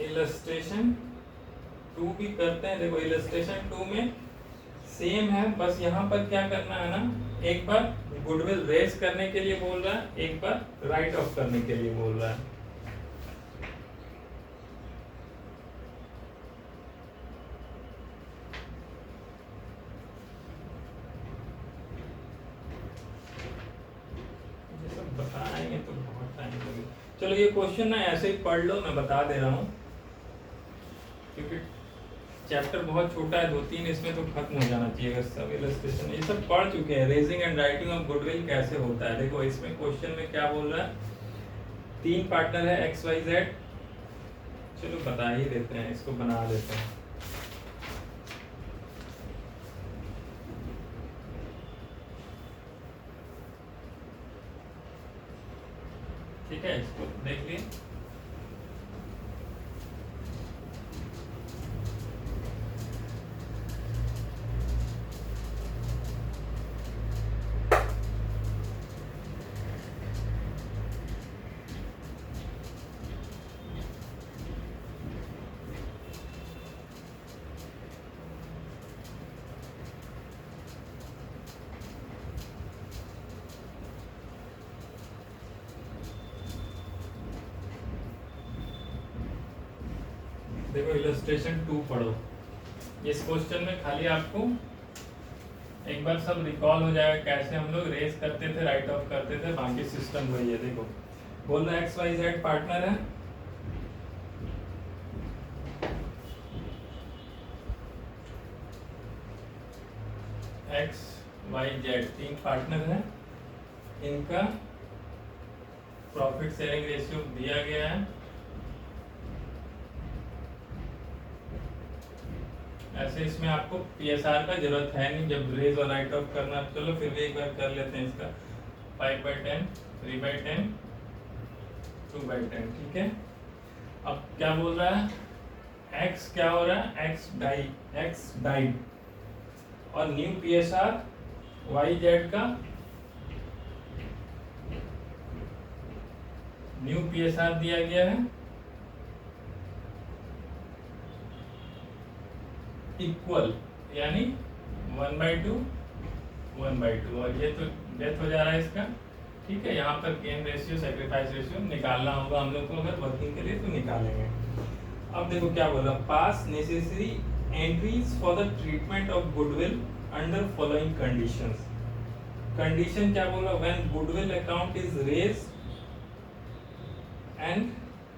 इलस्ट्रेशन 2 भी करते हैं। देखो इलस्ट्रेशन 2 में सेम है, बस यहाँ पर क्या करना है ना, एक बार गुडविल रेज करने के लिए बोल रहा है, एक बार राइट ऑफ करने के लिए बोल रहा है। ये सब बताएंगे तो बहुत टाइम लगेगा। चलो ये क्वेश्चन ना ऐसे ही पढ़ लो, मैं बता दे रहा हूँ क्योंकि चैप्टर बहुत छोटा है, 2-3 इसमें तो खत्म हो जाना चाहिए। सब इलस्ट्रेशन ये सब पढ़ चुके हैं। Raising and writing of goodwill कैसे होता है, देखो इसमें क्वेश्चन में क्या बोल रहा है, 3 पार्टनर है XYZ, चलो बता ही देते हैं, इसको बना देते हैं। ठीक है, इसको देख लिए। देखो इलस्ट्रेशन 2 पढ़ो। इस क्वेश्चन में खाली आपको एक बार सब रिकॉल हो जाएगा कैसे हम लोग रेस करते थे, राइट ऑफ करते थे, बाकी सिस्टम वही है। देखो बोल रहा है एक्स वाई जेड पार्टनर है, एक्स वाई जेड 3 पार्टनर है, इनका प्रॉफिट शेयरिंग रेशियो दिया गया है। ऐसे इसमें आपको पीएसआर का जरूरत है नहीं, जब रेज और राइट ऑफ करना, चलो फिर भी एक बार कर लेते हैं इसका 5/10, 3/10, 2/10, ठीक है। अब क्या बोल रहा है, एक्स क्या हो रहा है, एक्स डाइड और न्यू पीएसआर वाई जेड का, न्यू पीएसआर दिया गया है इक्वल, यानी 1/2, 1/2, और ये तो डेथ हो जा रहा है इसका, ठीक है। यहाँ पर गेन रेशियो, सैक्रिफाइस रेशियो निकालना होगा हम लोग को, अगर वर्किंग के लिए तो निकालेंगे। अब देखो क्या बोला, pass necessary entries for the treatment of goodwill under following conditions. Condition क्या बोला, when goodwill account is raised and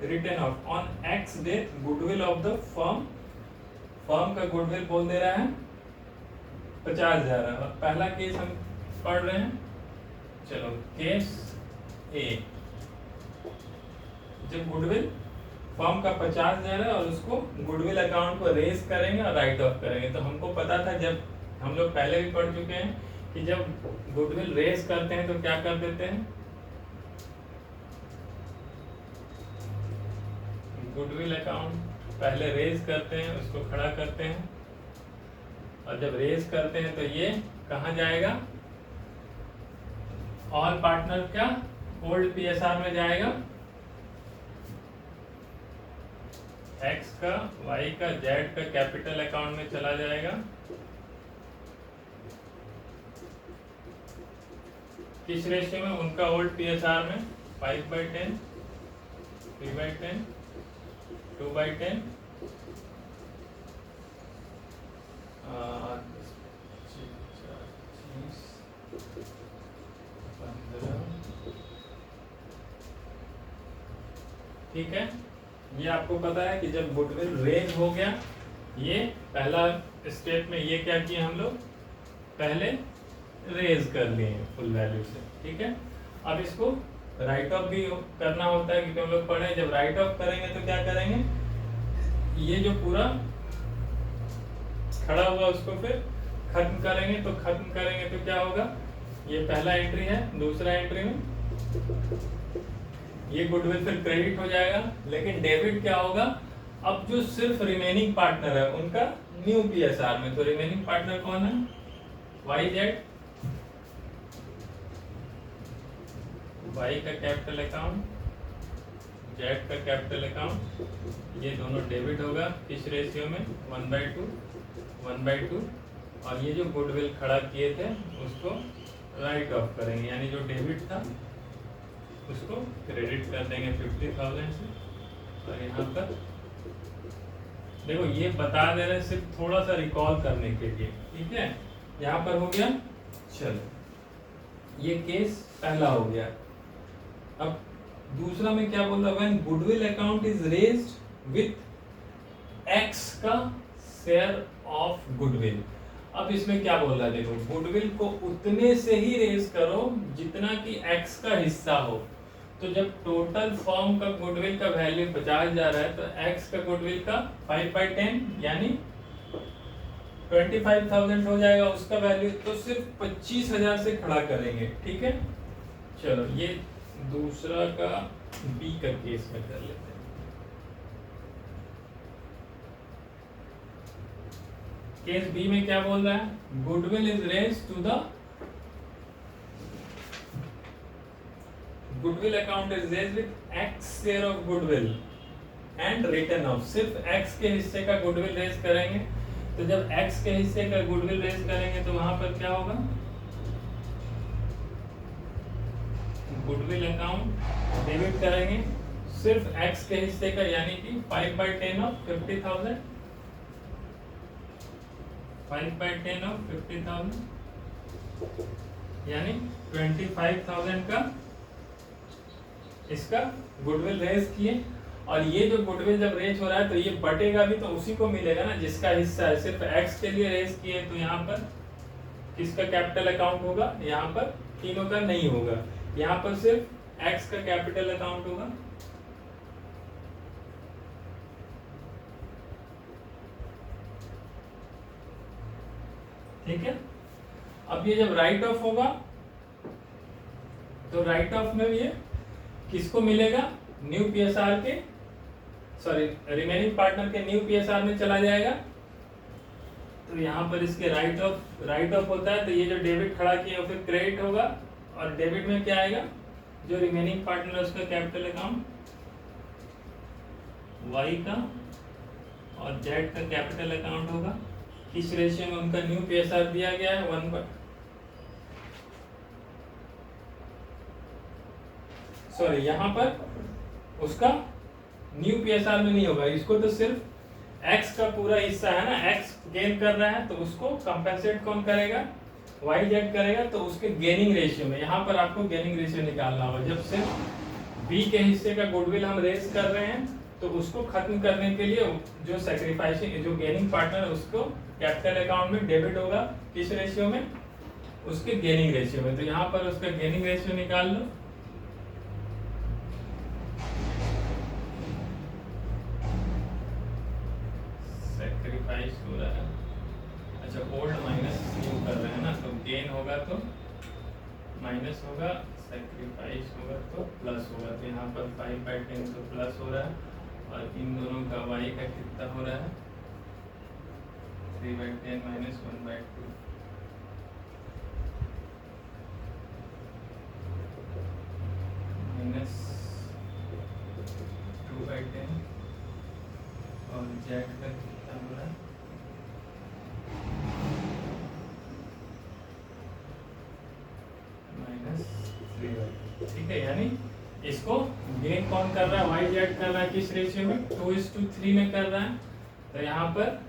written off on X death goodwill of the firm, firm का गुडविल बोल दे रहा है 50,000 है। और पहला केस हम पढ़ रहे हैं, चलो केस ए, जब गुडविल फर्म का 50,000 है और उसको गुडविल अकाउंट को रेज करेंगे और राइट ऑफ करेंगे। तो हमको पता था, जब हम लोग पहले भी पढ़ चुके हैं कि जब गुडविल रेज करते हैं तो क्या कर देते हैं, गुडविल अकाउंट पहले रेज करते हैं, उसको खड़ा करते हैं, और जब रेज करते हैं तो ये कहाँ जाएगा, ऑल पार्टनर क्या ओल्ड पीएसआर में जाएगा, एक्स का, वाई का, जेड का कैपिटल अकाउंट में चला जाएगा। किस रेशियो में, उनका ओल्ड पीएसआर में 5/10, 3/10, 2/10, 15, ठीक है। ये आपको पता है कि जब गुडविल रेज हो गया, ये पहला स्टेप में ये क्या किए हम लोग, पहले रेज कर लिए फुल वैल्यू से, ठीक है। अब इसको राइट ऑफ भी करना होता है, क्योंकि हम लोग पढ़े जब राइट ऑफ करेंगे तो क्या करेंगे, ये जो पूरा खड़ा हुआ उसको फिर खत्म करेंगे। तो खत्म करेंगे तो क्या होगा, ये पहला एंट्री है, दूसरा एंट्री में ये गुडविल फिर क्रेडिट हो जाएगा, लेकिन डेबिट क्या होगा, अब जो सिर्फ रिमेनिंग पार्टनर है उनका न्यू पीएसआर में। तो रिमेनिंग पार्टनर कौन है, वाई जेड, वाई का कैपिटल अकाउंट, जेड का कैपिटल अकाउंट, ये दोनों डेबिट होगा किस रेशियो में, 1/2, 1/2, और ये जो गुडविल खड़ा किए थे उसको राइट ऑफ करेंगे, यानी जो डेबिट था उसको क्रेडिट कर देंगे 50,000 से। और यहाँ पर देखो ये बता दे रहे हैं सिर्फ थोड़ा सा रिकॉल करने के लिए, ठीक है। यहाँ पर हो गया, चलो ये केस पहला हो गया। अब दूसरा में क्या बोल रहा है, when goodwill account is raised with x का शेयर ऑफ गुडविल। अब इसमें क्या बोल रहा है, देखो गुडविल को उतने से ही रेज करो जितना कि एक्स का हिस्सा हो। तो जब टोटल फर्म का गुडविल का वैल्यू 50,000 है, तो एक्स का गुडविल का 5/10 यानी 25,000 हो जाएगा उसका वैल्यू। तो सिर्फ 25,000 से खड़ा करेंगे, ठीक है। चलो ये दूसरा का बी का केस में कर लेते हैं। केस बी में क्या बोल रहा है, goodwill is raised to the, goodwill account is raised with X share of goodwill and written off. सिर्फ एक्स के हिस्से का गुडविल रेज करेंगे। तो जब एक्स के हिस्से का गुडविल रेज करेंगे तो वहां पर क्या होगा, गुडविल अकाउंट डेबिट करेंगे सिर्फ एक्स के हिस्से का, यानी कि 5/10 ऑफ 50,000, 5/10 ऑफ 50,000 यानी 25,000 का
इसका गुडविल रेज किए, और ये जो गुडविल जब रेज हो रहा है तो ये बटेगा भी तो उसी को मिलेगा ना जिसका हिस्सा है। सिर्फ एक्स के लिए रेज किए तो यहाँ पर किसका कैपिटल अकाउंट होगा, यहाँ पर तीनों का नहीं होगा, यहाँ पर सिर्फ एक्स का कैपिटल अकाउंट होगा। ठीक है, अब ये जब राइट ऑफ होगा तो राइट ऑफ में भी ये किसको मिलेगा, न्यू पीएसआर के, सॉरी रिमेनिंग पार्टनर के न्यू पीएसआर में चला जाएगा। तो यहाँ पर इसके राइट ऑफ होता है तो ये जो डेबिट खड़ा किया फिर क्रेडिट होगा, और डेबिट में क्या आएगा, जो रिमेनिंग पार्टनर है उसका कैपिटल अकाउंट वाई का और जेड का कैपिटल अकाउंट होगा। किस रेशियो में उनका न्यू पीएसआर दिया गया है, 1 सॉरी यहाँ पर उसका न्यू पीएसआर में नहीं होगा, इसको तो सिर्फ एक्स का पूरा हिस्सा है ना, एक्स गेन कर रहा है तो उसको कंपेंसेट कौन करेगा, वाई जेड करेगा, तो उसके गेनिंग रेशियो में यहाँ पर आपको गेनिंग रेशियो निकालना होगा। जब सिर्फ बी के हिस्से का गुडविल हम रेज कर रहे हैं तो उसको खत्म करने के लिए जो सैक्रिफाइसिंग जो गेनिंग पार्टनर है उसको कैपिटल अकाउंट में डेबिट होगा, किस रेशियो में, उसके गेनिंग रेशियो में। तो यहाँ पर उसका गेनिंग रेशियो निकाल लो, सैक्रिफाइस हो रहा है, अच्छा ओल्ड माइनस न्यू कर रहे हैं ना, तो गेन होगा तो माइनस होगा, सैक्रिफाइस होगा तो प्लस होगा। तो यहाँ पर 5/10 तो प्लस हो रहा है, और इन दोनों का y का कितना हो रहा है, 3/10 माइनस 1/2 माइनस 2/10, और z का कितना हो रहा है, -3/2। ठीक है, यानी इसको गेन कौन कर रहा है, वाई जेड कर रहा है, किस रेशियो में, 2:3 में कर रहा है। तो यहाँ पर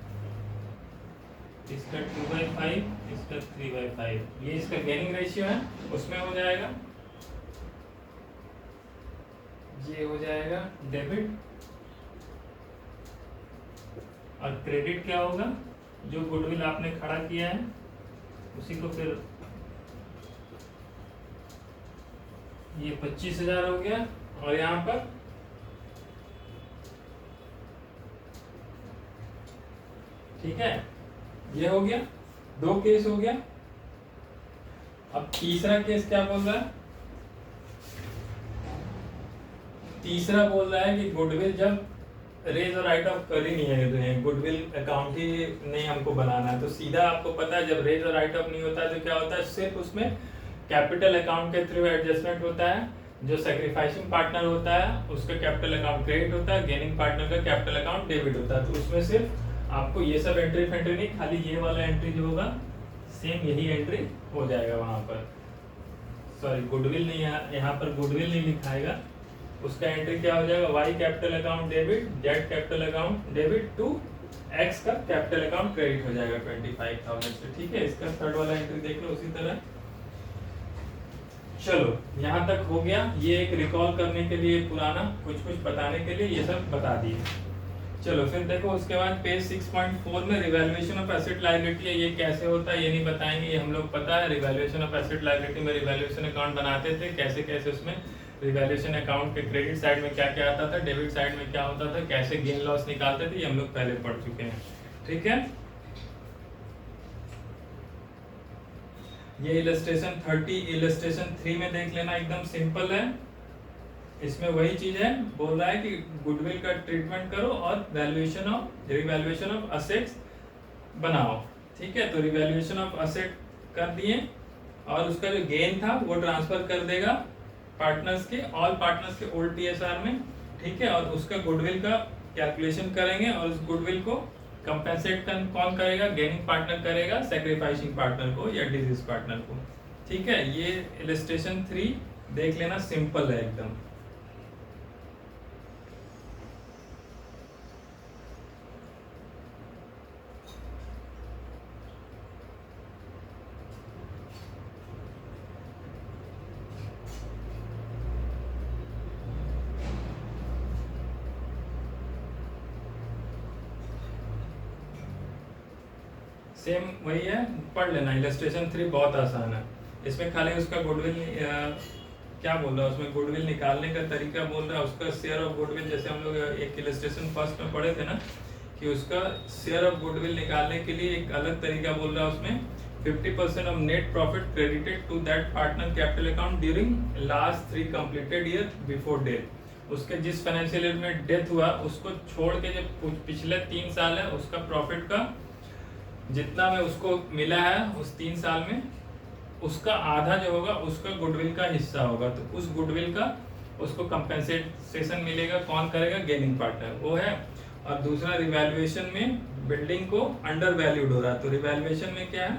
इसका 2/5, इसका 3/5, ये इसका गेनिंग रेशियो है, उसमें हो जाएगा, ये हो जाएगा डेबिट, और क्रेडिट क्या होगा, जो गुडविल आपने खड़ा किया है उसी को फिर ये 25,000 हो गया, और यहाँ पर ठीक है, ये हो गया, 2 केस हो गया। अब तीसरा केस क्या बोल रहा है, तीसरा बोल रहा है कि गुडविल जब रेज और राइट ऑफ कर ही नहीं है, गुडविल अकाउंट ही नहीं हमको बनाना है, तो सीधा आपको पता है जब रेज और राइट ऑफ नहीं होता है तो क्या होता है, सिर्फ उसमें कैपिटल अकाउंट के थ्रू एडजस्टमेंट होता है, जो सैक्रिफाइसिंग पार्टनर होता है उसका कैपिटल अकाउंट क्रेडिट होता है, गेनिंग पार्टनर का कैपिटल अकाउंट डेबिट होता है। तो उसमें सिर्फ आपको ये सब एंट्री फेंट्री नहीं, खाली ये वाला एंट्री जो होगा सेम यही एंट्री हो जाएगा वहां पर, सॉरी गुडविल नहीं, यहाँ पर गुडविल नहीं लिखाएगा, उसका एंट्री क्या हो जाएगा, Y capital account debit, Z capital account debit to X का कैपिटल अकाउंट क्रेडिट हो जाएगा 25,000 से। ठीक है, इसका थर्ड वाला एंट्री देख लो उसी तरह। चलो यहाँ तक हो गया, ये एक रिकॉल करने के लिए, पुराना कुछ कुछ बताने के लिए ये सब बता दिए। चलो फिर देखो उसके बाद पेज 6.4 में रिवैल्यूएशन ऑफ एसेट लायबिलिटी है, ये कैसे होता है ये नहीं बताएंगे, ये हम लोग पता है। रिवैल्यूएशन ऑफ एसेट लायबिलिटी में रिवैल्यूएशन अकाउंट बनाते थे, कैसे कैसे उसमें रिवैल्यूएशन अकाउंट के क्रेडिट साइड में क्या क्या आता था, डेबिट साइड में क्या होता था, कैसे गेन लॉस निकालते थे, ये हम लोग पहले पढ़ चुके हैं। ठीक है, ये इलस्ट्रेशन 30 इलस्ट्रेशन 3 में देख लेना, एकदम सिंपल है। इसमें वही चीज है, बोल रहा है कि गुडविल का ट्रीटमेंट करो और रिवैल्यूएशन ऑफ असेट्स बनाओ। ठीक है, तो रिवैल्यूएशन ऑफ असेट कर दिए, और उसका जो गेन था वो ट्रांसफर कर देगा पार्टनर्स के, ऑल पार्टनर्स के ओल्ड पीएसआर में। ठीक है, और उसका गुडविल का कैलकुलेशन करेंगे, और उस गुडविल को कंपेंसेट कौन करेगा, गेनिंग पार्टनर करेगा सैक्रिफाइसिंग पार्टनर को या डिजीज पार्टनर को। ठीक है, ये इलस्ट्रेशन 3 देख लेना, सिंपल है एकदम। सेम वही है, पढ़ लेना। इलस्ट्रेशन 3 बहुत आसान है। इसमें खाली उसका गुडविल क्या बोल रहा है, उसमें गुडविल निकालने का तरीका बोल रहा है, उसका शेयर ऑफ गुडविल, जैसे हम लोग एक इलस्ट्रेशन फर्स्ट में पढ़े थे ना कि उसका शेयर ऑफ गुडविल निकालने के लिए एक अलग तरीका बोल रहा है। उसमें 50% of net profit credited to that partner capital account during last 3 completed year before death. उसके जिस फाइनेंशियल ईयर में डेथ हुआ उसको छोड़ के जो पिछले 3 साल है उसका प्रॉफिट का जितना में उसको मिला है उस 3 साल में, उसका आधा जो होगा उसका गुडविल का हिस्सा होगा। तो उस गुडविल का उसको कंपेंसेशन मिलेगा। कौन करेगा? गेनिंग पार्टनर वो है। और दूसरा रिवैल्यूएशन में बिल्डिंग को अंडर वैल्यूड हो रहा है। तो रिवैल्यूएशन में क्या है?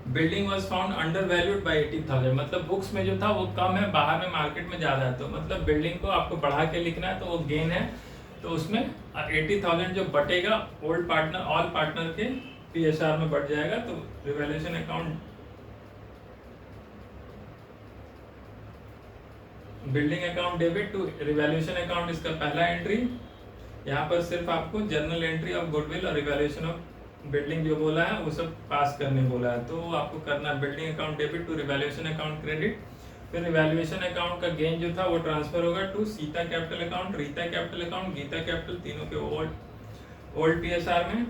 Building was found under valued bye 80,000, मतलब बुक्स में जो था वो कम है, बाहर में मार्केट में ज्यादा है। तो मतलब बिल्डिंग को आपको बढ़ा के लिखना है तो वो गेन है। तो उसमें 80,000 जो बटेगा ओल्ड पार्टनर ऑल पार्टनर के पीएसआर में बढ़ जाएगा। तो revaluation account building account debit to revaluation account, इसका पहला एंट्री। यहाँ पर सिर्फ आपको जर्नल एंट्री ऑफ गुडविल और रिवैल्यूएशन ऑफ बिल्डिंग जो बोला है वो सब पास करने बोला है। तो आपको करना है building account debit to revaluation account credit. फिर रिवैल्यूएशन अकाउंट का गेन जो था वो ट्रांसफर होगा to Sita capital account, Rita capital account, Gita capital, तीनों के ओल्ड पीएसआर में।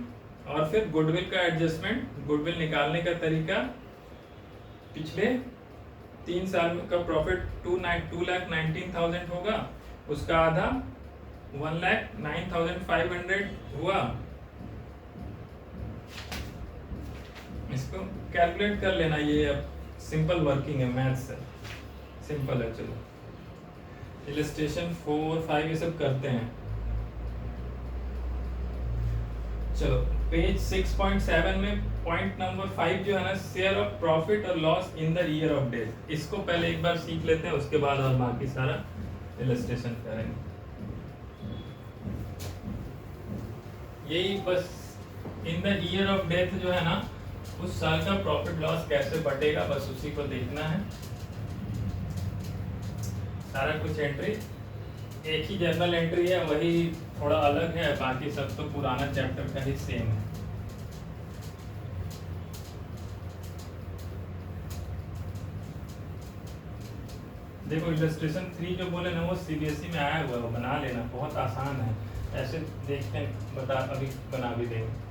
और फिर गुडविल का एडजस्टमेंट, गुडविल निकालने का तरीका, पिछले 3 साल का प्रॉफिट 2,19,000 होगा, उसका आधा 1,09,500 हुआ। इसको कैलकुलेट कर लेना, ये सिंपल वर्किंग है, मैथ्स है, सिंपल है। चलो इलस्ट्रेशन 4, 5 ये सब करते हैं। चलो पेज 6.7 में पॉइंट नंबर 5 जो है ना, शेयर ऑफ प्रॉफिट और loss in the year of death, इसको पहले एक बार सीख लेते हैं, उसके बाद और बाकी सारा इलस्ट्रेशन करेंगे। यही बस इन द ईयर ऑफ डेथ जो है ना, उस साल का प्रॉफिट लॉस कैसे बटेगा, बस उसी को देखना है। सारा कुछ एंट्री एक ही जर्नल एंट्री है, वही थोड़ा अलग है, बाकी सब तो पुराना चैप्टर का ही सेम है। देखो इलस्ट्रेशन 3 जो बोले ना वो सीबीएसई में आया हुआ है, वो बना लेना, बहुत आसान है। ऐसे देखते हैं, बता अभी बना भी देंगे।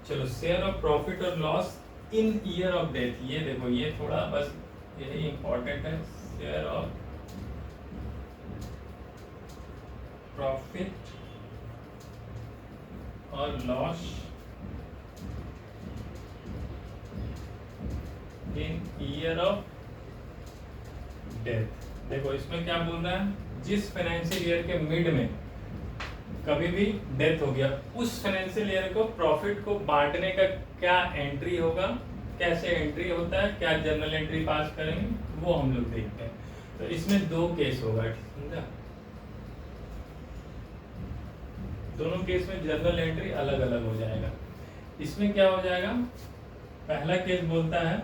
चलो शेयर ऑफ प्रॉफिट और loss in year of death, ये देखो ये थोड़ा बस यही इंपॉर्टेंट है। शेयर ऑफ प्रॉफिट और loss in year of death. देखो इसमें क्या बोल रहा है, जिस फाइनेंशियल ईयर के मिड में कभी भी डेथ हो गया, उस फाइनेंशियल ईयर को प्रॉफिट को बांटने का क्या एंट्री होगा, कैसे एंट्री होता है, क्या जर्नल एंट्री पास करेंगे, वो हम लोग देखते हैं। तो इसमें 2 केस होगा, समझा? दोनों केस में जर्नल एंट्री अलग अलग हो जाएगा। इसमें क्या हो जाएगा, पहला केस बोलता है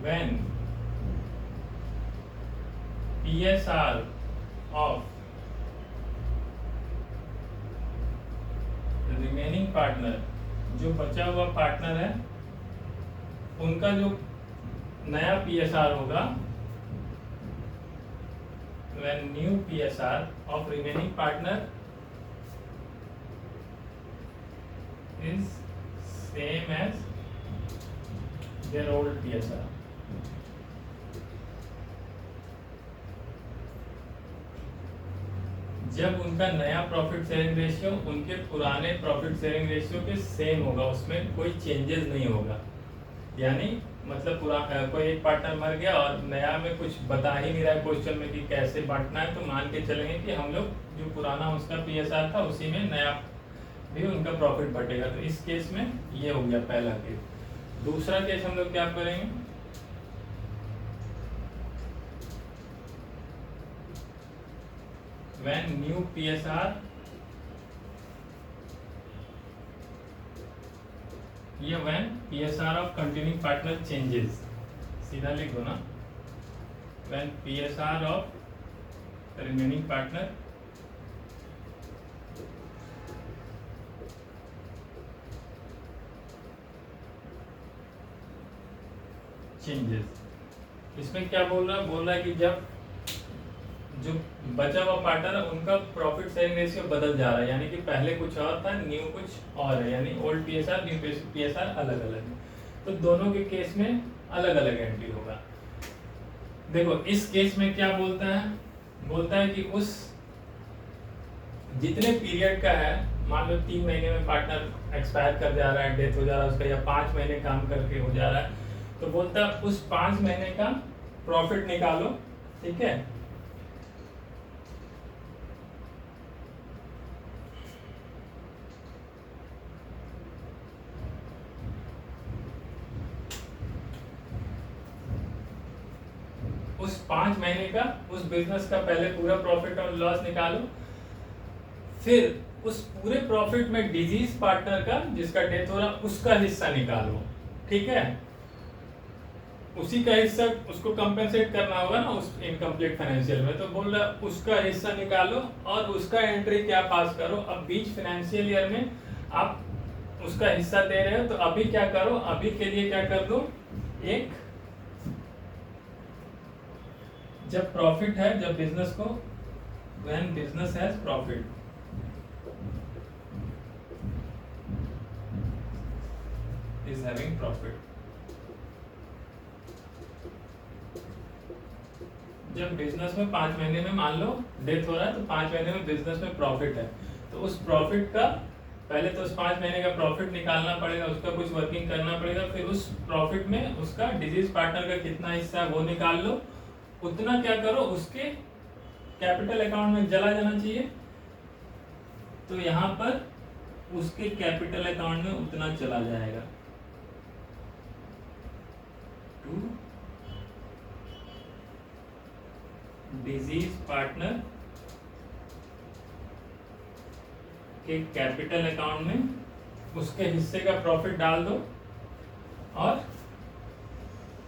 when PSR of remaining partner, जो बचा हुआ पार्टनर है उनका जो नया PSR होगा, when new PSR of remaining partner is same as their old PSR। जब उनका नया प्रॉफिट शेयरिंग रेशियो उनके पुराने प्रॉफिट शेयरिंग रेशियो के सेम होगा, उसमें कोई चेंजेस नहीं होगा। यानी मतलब कोई एक पार्टनर मर गया और नया में कुछ बता ही नहीं रहा है क्वेश्चन में कि कैसे बांटना है, तो मान के चलेंगे कि हम लोग जो पुराना उसका PSR था उसी में नया भी उनका प्रॉफिट बटेगा। तो इस केस में ये हो गया पहला केस। दूसरा केस हम लोग क्या करेंगे, when new PSR ये when PSR of continuing partner changes, सीधा लिख दो ना, when PSR of remaining partner changes. इसमें क्या बोल रहा है कि जब जो बचा हुआ पार्टनर है उनका प्रॉफिट शेयरिंग रेशियो बदल जा रहा है, यानी कि पहले कुछ और था, न्यू कुछ और है, यानी ओल्ड पीएसआर न्यू पीएसआर अलग अलग है, तो दोनों के केस में अलग अलग एंट्री होगा। देखो इस केस में क्या बोलता है कि उस जितने पीरियड का है, मान लो 3 महीने में पार्टनर एक्सपायर कर जा रहा है, डेथ हो जा रहा है उसका, या 5 महीने काम करके हो जा रहा है, तो बोलता है उस 5 महीने का प्रॉफिट निकालो, ठीक है। उस 5 महीने का उस बिजनेस का पहले पूरा प्रॉफिट और लॉस निकालो, फिर उस पूरे प्रॉफिट में डिजीज पार्टनर का जिसका डेथ हो रहा उसका हिस्सा निकालो, ठीक है। उसी का हिस्सा उसको कंपेंसेट करना होगा ना उस इनकम्प्लीट फाइनेंशियल में, तो बोल रहा उसका हिस्सा निकालो और उसका एंट्री क्या पास करो। अब बीच फाइनेंशियल ईयर में आप उसका हिस्सा दे रहे हो, तो अभी क्या करो, अभी के लिए क्या कर दो, एक जब प्रॉफिट है, जब बिजनेस को when business has profit, is having profit, जब बिजनेस में 5 महीने में मान लो डेथ हो रहा है, तो 5 महीने में बिजनेस में प्रॉफिट है, तो उस प्रॉफिट का पहले तो उस 5 महीने का प्रॉफिट निकालना पड़ेगा, उसका कुछ वर्किंग करना पड़ेगा, फिर उस प्रॉफिट में उसका डिजीज पार्टनर का कितना हिस्सा है वो निकाल लो, उतना क्या करो उसके कैपिटल अकाउंट में चला जाना चाहिए, तो यहाँ पर उसके कैपिटल अकाउंट में उतना चला जाएगा टू डिजीज पार्टनर के कैपिटल अकाउंट में उसके हिस्से का प्रॉफिट डाल दो, और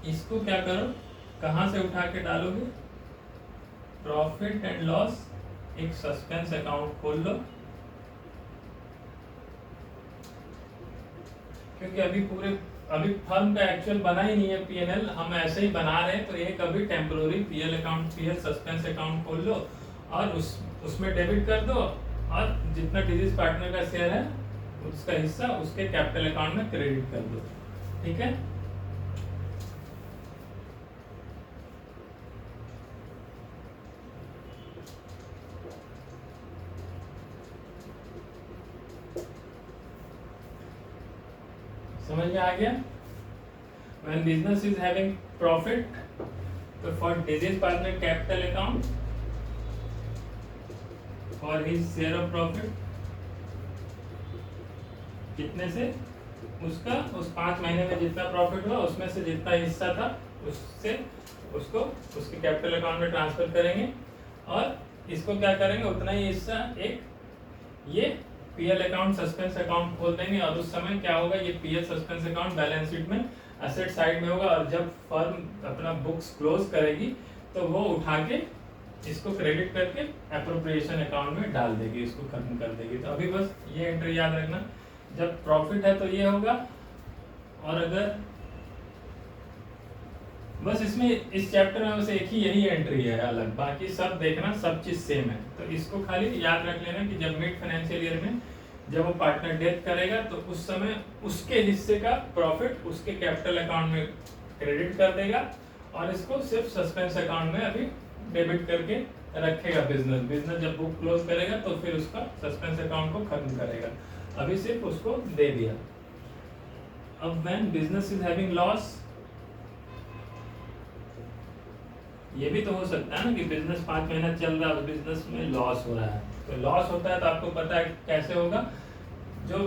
इसको क्या करो, कहां से उठा के डालोगे, प्रॉफिट एंड लॉस एक सस्पेंस अकाउंट खोल लो, क्योंकि अभी फर्म का एक्चुअल बना ही नहीं है पीएनएल, हम ऐसे ही बना रहे हैं, तो एक अभी temporary PL account, PL suspense account खोल लो और उसमें डेबिट कर दो, और जितना डिजीज पार्टनर का शेयर है उसका हिस्सा उसके कैपिटल अकाउंट में क्रेडिट कर दो, ठीक है। समझ में आ गया। When business is having profit, तो for disease partner capital account for his share of profit कितने से, उसका उस 5 महीने में जितना प्रॉफिट हुआ उसमें से जितना हिस्सा था उससे उसको उसके कैपिटल अकाउंट में ट्रांसफर करेंगे, और इसको क्या करेंगे, उतना ही हिस्सा एक ये पीएल अकाउंट सस्पेंस अकाउंट खोल देंगे, और उस समय क्या होगा, ये PL suspense account balance sheet में एसेट साइड में होगा, और जब फर्म अपना बुक्स क्लोज करेगी तो वो उठा के इसको क्रेडिट करके एप्रोप्रिएशन अकाउंट में डाल देगी, इसको खत्म कर देगी। तो अभी बस ये एंट्री याद रखना, जब प्रॉफिट है तो ये होगा, और अगर बस इसमें इस चैप्टर में बस एक ही यही एंट्री है अलग, बाकी सब देखना सब चीज सेम है, तो इसको खाली याद रख लेना कि जब मिड फाइनेंशियल ईयर में जब वो पार्टनर डेथ करेगा तो उस समय उसके हिस्से का प्रॉफिट उसके कैपिटल अकाउंट में क्रेडिट कर देगा, और इसको सिर्फ सस्पेंस अकाउंट में अभी डेबिट करके रखेगा। बिजनेस जब बुक क्लोज करेगा तो फिर उसका सस्पेंस अकाउंट को खत्म करेगा, अभी सिर्फ उसको दे दिया। अब when business is having loss, ये भी तो हो सकता है ना कि बिजनेस 5 महीना चल रहा है, बिजनेस में लॉस हो रहा है, तो लॉस होता है तो आपको पता है कैसे होगा, जो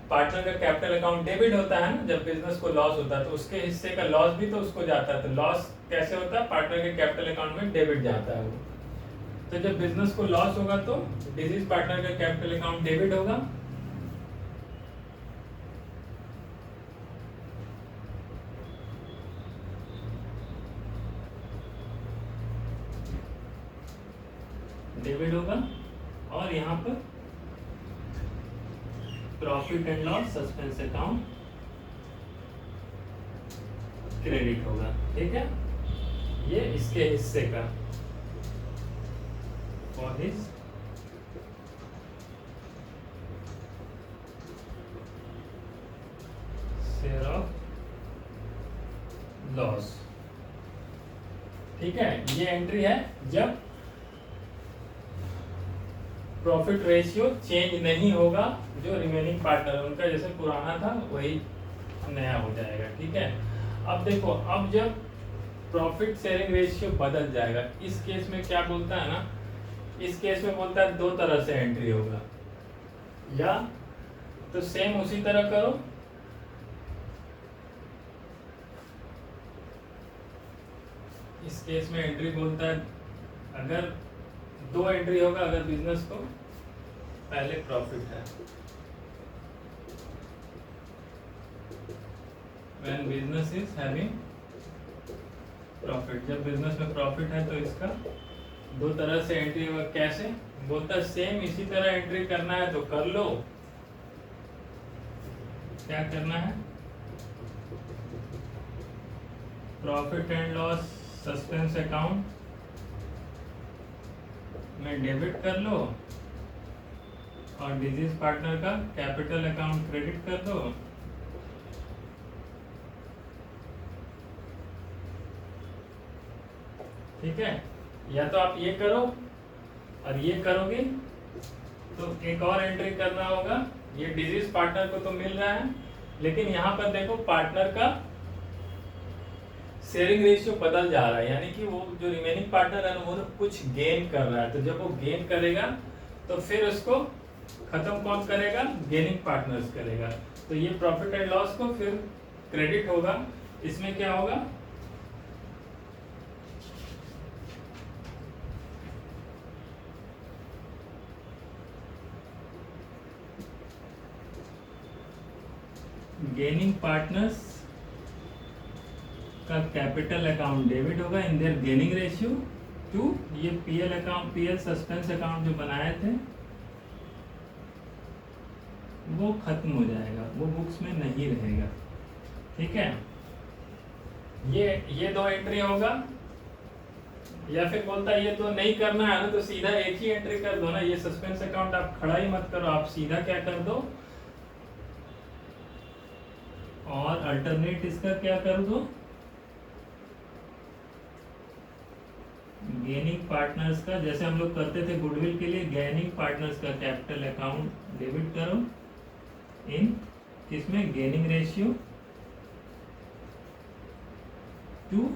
पार्टनर का कैपिटल अकाउंट डेबिट होता है ना, जब बिजनेस को लॉस होता है तो उसके हिस्से का लॉस भी तो उसको जाता है, तो लॉस कैसे होता है, पार्टनर के कैपिटल अकाउंट में डेबिट जाता है वो, तो जब बिजनेस को लॉस होगा तो डिजीज पार्टनर का कैपिटल अकाउंट डेबिट होगा,
डेबिट होगा, और यहाँ पर profit and loss suspense account credit होगा। ठीक है, ये इसके हिस्से का, for his share of loss. ठीक है, ये एंट्री है जब प्रॉफिट रेशियो चेंज नहीं होगा, जो रिमेनिंग पार्टनर उनका जैसे पुराना था वही नया हो जाएगा। ठीक है, अब देखो, अब जब प्रॉफिट शेयरिंग रेशियो बदल जाएगा, इस केस में क्या बोलता है ना, इस केस में बोलता है दो तरह से एंट्री होगा, या तो सेम उसी तरह करो, इस केस में एंट्री बोलता है अगर दो एंट्री होगा, अगर बिजनेस को पहले प्रॉफिट है, when business is having profit, जब बिजनेस में प्रॉफिट है तो इसका दो तरह से एंट्री होगा। कैसे बोलता है, सेम इसी तरह एंट्री करना है तो कर लो। क्या करना है, profit and loss suspense account में डेबिट कर लो, और डिजीज पार्टनर का कैपिटल अकाउंट क्रेडिट कर दो। ठीक है, या तो आप ये करो और ये करोगे तो एक और एंट्री करना होगा। ये डिजीज पार्टनर को तो मिल रहा है, लेकिन यहाँ पर देखो पार्टनर का शेयरिंग रेशियो बदल जा रहा है, यानी कि वो जो रिमेनिंग पार्टनर है वो कुछ गेन कर रहा है। तो जब वो गेन करेगा तो फिर उसको खत्म कौन करेगा, गेनिंग पार्टनर्स करेगा। तो ये प्रॉफिट एंड लॉस को फिर क्रेडिट होगा। इसमें क्या होगा, गेनिंग पार्टनर्स का कैपिटल अकाउंट डेबिट होगा in their gaining ratio to, ये PL account, PL suspense account जो बनाए थे वो खत्म हो जाएगा, वो बुक्स में नहीं रहेगा। ठीक है, ये दो एंट्री होगा, या फिर बोलता है ये तो नहीं करना है ना तो सीधा एक ही एंट्री कर दो ना, ये सस्पेंस अकाउंट आप खड़ा ही मत करो, आप सीधा क्या कर दो, और अल्टरनेट इसका क्या कर दो, गेनिंग पार्टनर्स का, जैसे हम लोग करते थे गुडविल के लिए, गेनिंग पार्टनर्स का कैपिटल अकाउंट डेबिट करो इन किसमें, gaining ratio to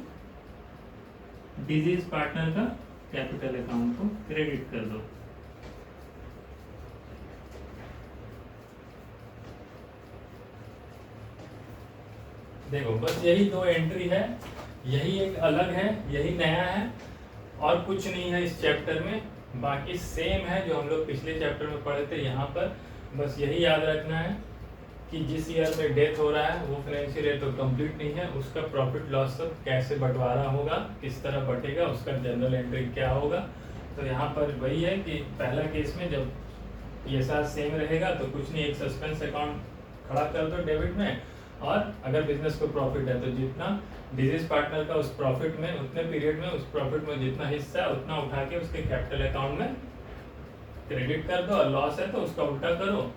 deceased partner का कैपिटल अकाउंट को क्रेडिट कर दो। देखो बस यही दो एंट्री है, यही एक अलग है, यही नया है, और कुछ नहीं है इस चैप्टर में, बाकी सेम है जो हम लोग पिछले चैप्टर में पढ़े थे। यहाँ पर बस यही याद रखना है कि जिस ईयर में डेथ हो रहा है वो फाइनेंशियल ईयर तो कंप्लीट नहीं है, उसका प्रॉफिट लॉस सब कैसे बंटवारा होगा, किस तरह बटेगा, उसका जनरल एंट्री क्या होगा। तो यहाँ पर वही है कि पहला केस में जब पीएसआर सेम रहेगा तो कुछ नहीं, एक सस्पेंस अकाउंट खड़ा कर दो डेबिट में, और अगर बिजनेस को प्रॉफिट है तो जितना डिजीज पार्टनर का उस प्रॉफिट में, उतने पीरियड में उस प्रॉफिट में जितना हिस्सा है उतना उठा के उसके कैपिटल अकाउंट में क्रेडिट कर दो, और लॉस है तो उसका उल्टा करो।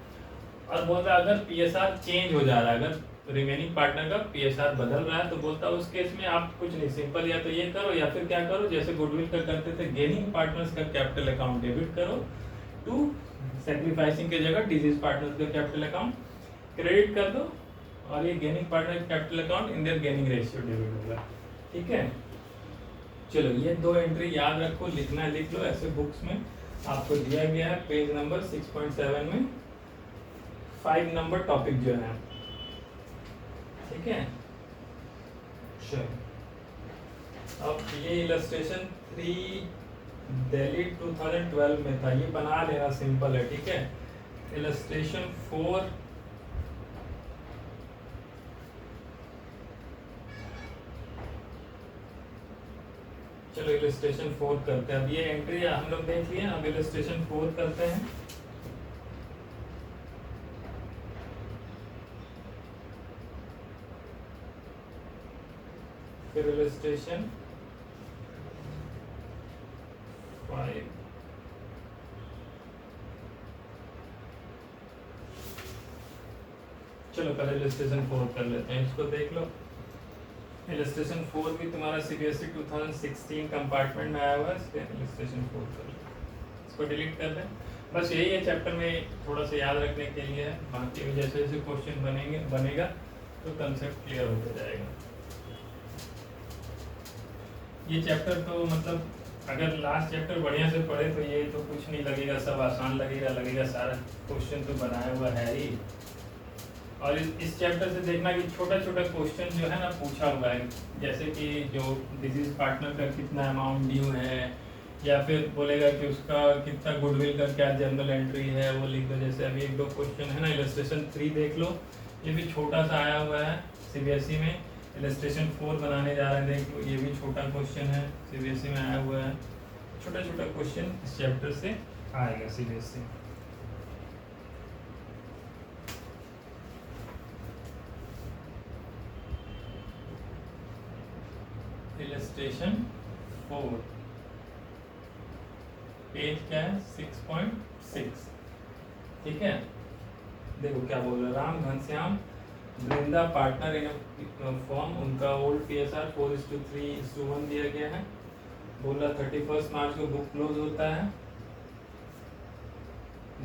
और बोलता अगर पीएसआर चेंज हो जा रहा है, अगर रिमेनिंग पार्टनर का पीएसआर बदल रहा है तो बोलता उस केस में आप कुछ नहीं, सिंपल या तो ये करो या फिर क्या करो, जैसे गुडविल का करते थे, गेनिंग पार्टनर्स का कैपिटल अकाउंट डेबिट करो टू सैक्रिफाइसिंग की जगह डिजीज पार्टनर्स का कैपिटल अकाउंट क्रेडिट कर दो, और ये gaining partner capital account in their gaining ratio debit होगा। ठीक है, चलो ये दो एंट्री याद रखो, लिखना लिख लो, ऐसे बुक्स में आपको दिया गया है पेज नंबर 6.7 में 5 नंबर टॉपिक जो है। ठीक है, चलो अब ये इलस्ट्रेशन 3 दिल्ली 2012 में था, ये बना लेना, सिंपल है। ठीक है, इलस्ट्रेशन 4 2012 चलो इलस्ट्रेशन 4 करते हैं। अब ये एंट्री हम लोग देख लिए, अब इलस्ट्रेशन 4 करते हैं। फिर इलस्ट्रेशन 5, चलो पहले इलस्ट्रेशन 4 कर लेते हैं, इसको देख लो। इलस्ट्रेशन 4 भी तुम्हारा सीबीएसई 2016 कंपार्टमेंट में आया हुआ है, इसलिए इलस्ट्रेशन 4 कर लो, इसको डिलीट कर दें। बस यही है चैप्टर में, थोड़ा सा याद रखने के लिए है, बाकी भी जैसे जैसे क्वेश्चन बनेगा तो कंसेप्ट क्लियर होता जाएगा। ये चैप्टर तो मतलब अगर लास्ट चैप्टर बढ़िया से पढ़े तो ये तो कुछ नहीं लगेगा, सब आसान लगेगा, सारा क्वेश्चन तो बनाया हुआ है ही। और इस चैप्टर से देखना कि छोटा छोटा क्वेश्चन जो है ना पूछा हुआ है, जैसे कि जो डिजीज पार्टनर का कितना अमाउंट ड्यू है, या फिर बोलेगा कि उसका कितना गुडविल का क्या जर्नल एंट्री है वो लिख दो। जैसे अभी 1-2 क्वेश्चन है ना, इलस्ट्रेशन 3 देख लो, ये भी छोटा सा आया हुआ है सीबीएसई में। इलस्ट्रेशन 4 बनाने जा रहे हैं, देख लो ये भी छोटा क्वेश्चन है, सीबीएसई में आया हुआ है। छोटा छोटा क्वेश्चन इस चैप्टर से आएगा सीबीएसई। इलस्ट्रेशन 4 पेज क्या है 6.6, ठीक है। देखो क्या बोल रहा है, राम घनश्याम वृंदा पार्टनर इन फॉर्म, उनका ओल्ड PSR 4:3:1 दिया गया है। बोला 31 मार्च को बुक क्लोज होता है।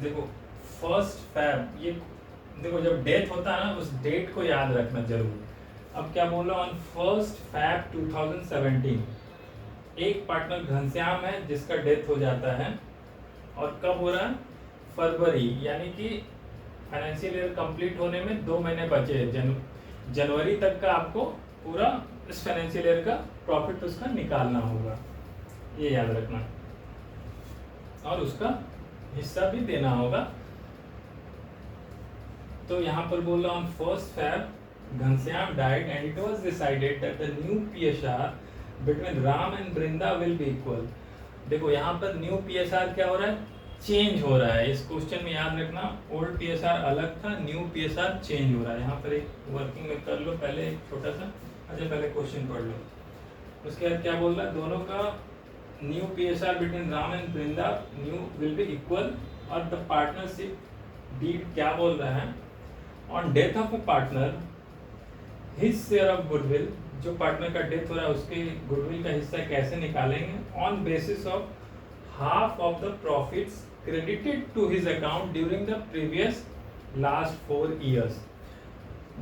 देखो 1 फैब, ये देखो जब डेथ होता है ना उस डेट को याद रखना जरूर। अब क्या बोला, ऑन 1 फैब 2017 एक पार्टनर घनश्याम है जिसका डेथ हो जाता है, और कब हो रहा है, फरवरी, यानी कि फाइनेंशियल ईयर कंप्लीट होने में 2 महीने बचे। जनवरी तक का आपको पूरा इस फाइनेंशियल ईयर का प्रॉफिट उसका निकालना होगा, ये याद रखना, और उसका हिस्सा भी देना होगा। तो यहाँ पर बोल रहा हूँ 1 fab Ghanshyam died and it was decided that the new PSR between Ram and Brinda will be equal। देखो यहाँ पर न्यू PSR क्या हो रहा है, चेंज हो रहा है। इस क्वेश्चन में याद रखना, ओल्ड PSR अलग था, न्यू PSR चेंज हो रहा है। यहाँ पर एक वर्किंग में कर लो पहले, एक छोटा सा, अच्छा पहले क्वेश्चन पढ़ लो। उसके बाद क्या बोल रहा है, दोनों का new PSR between Ram and Brinda new will be equal, और द पार्टनरशिप डीड क्या बोल रहा है, on death of a partner his share of goodwill, जो पार्टनर का डेथ हो रहा है उसके गुडविल का हिस्सा कैसे निकालेंगे, on basis of half of the profits credited to his account during the previous last 4 years.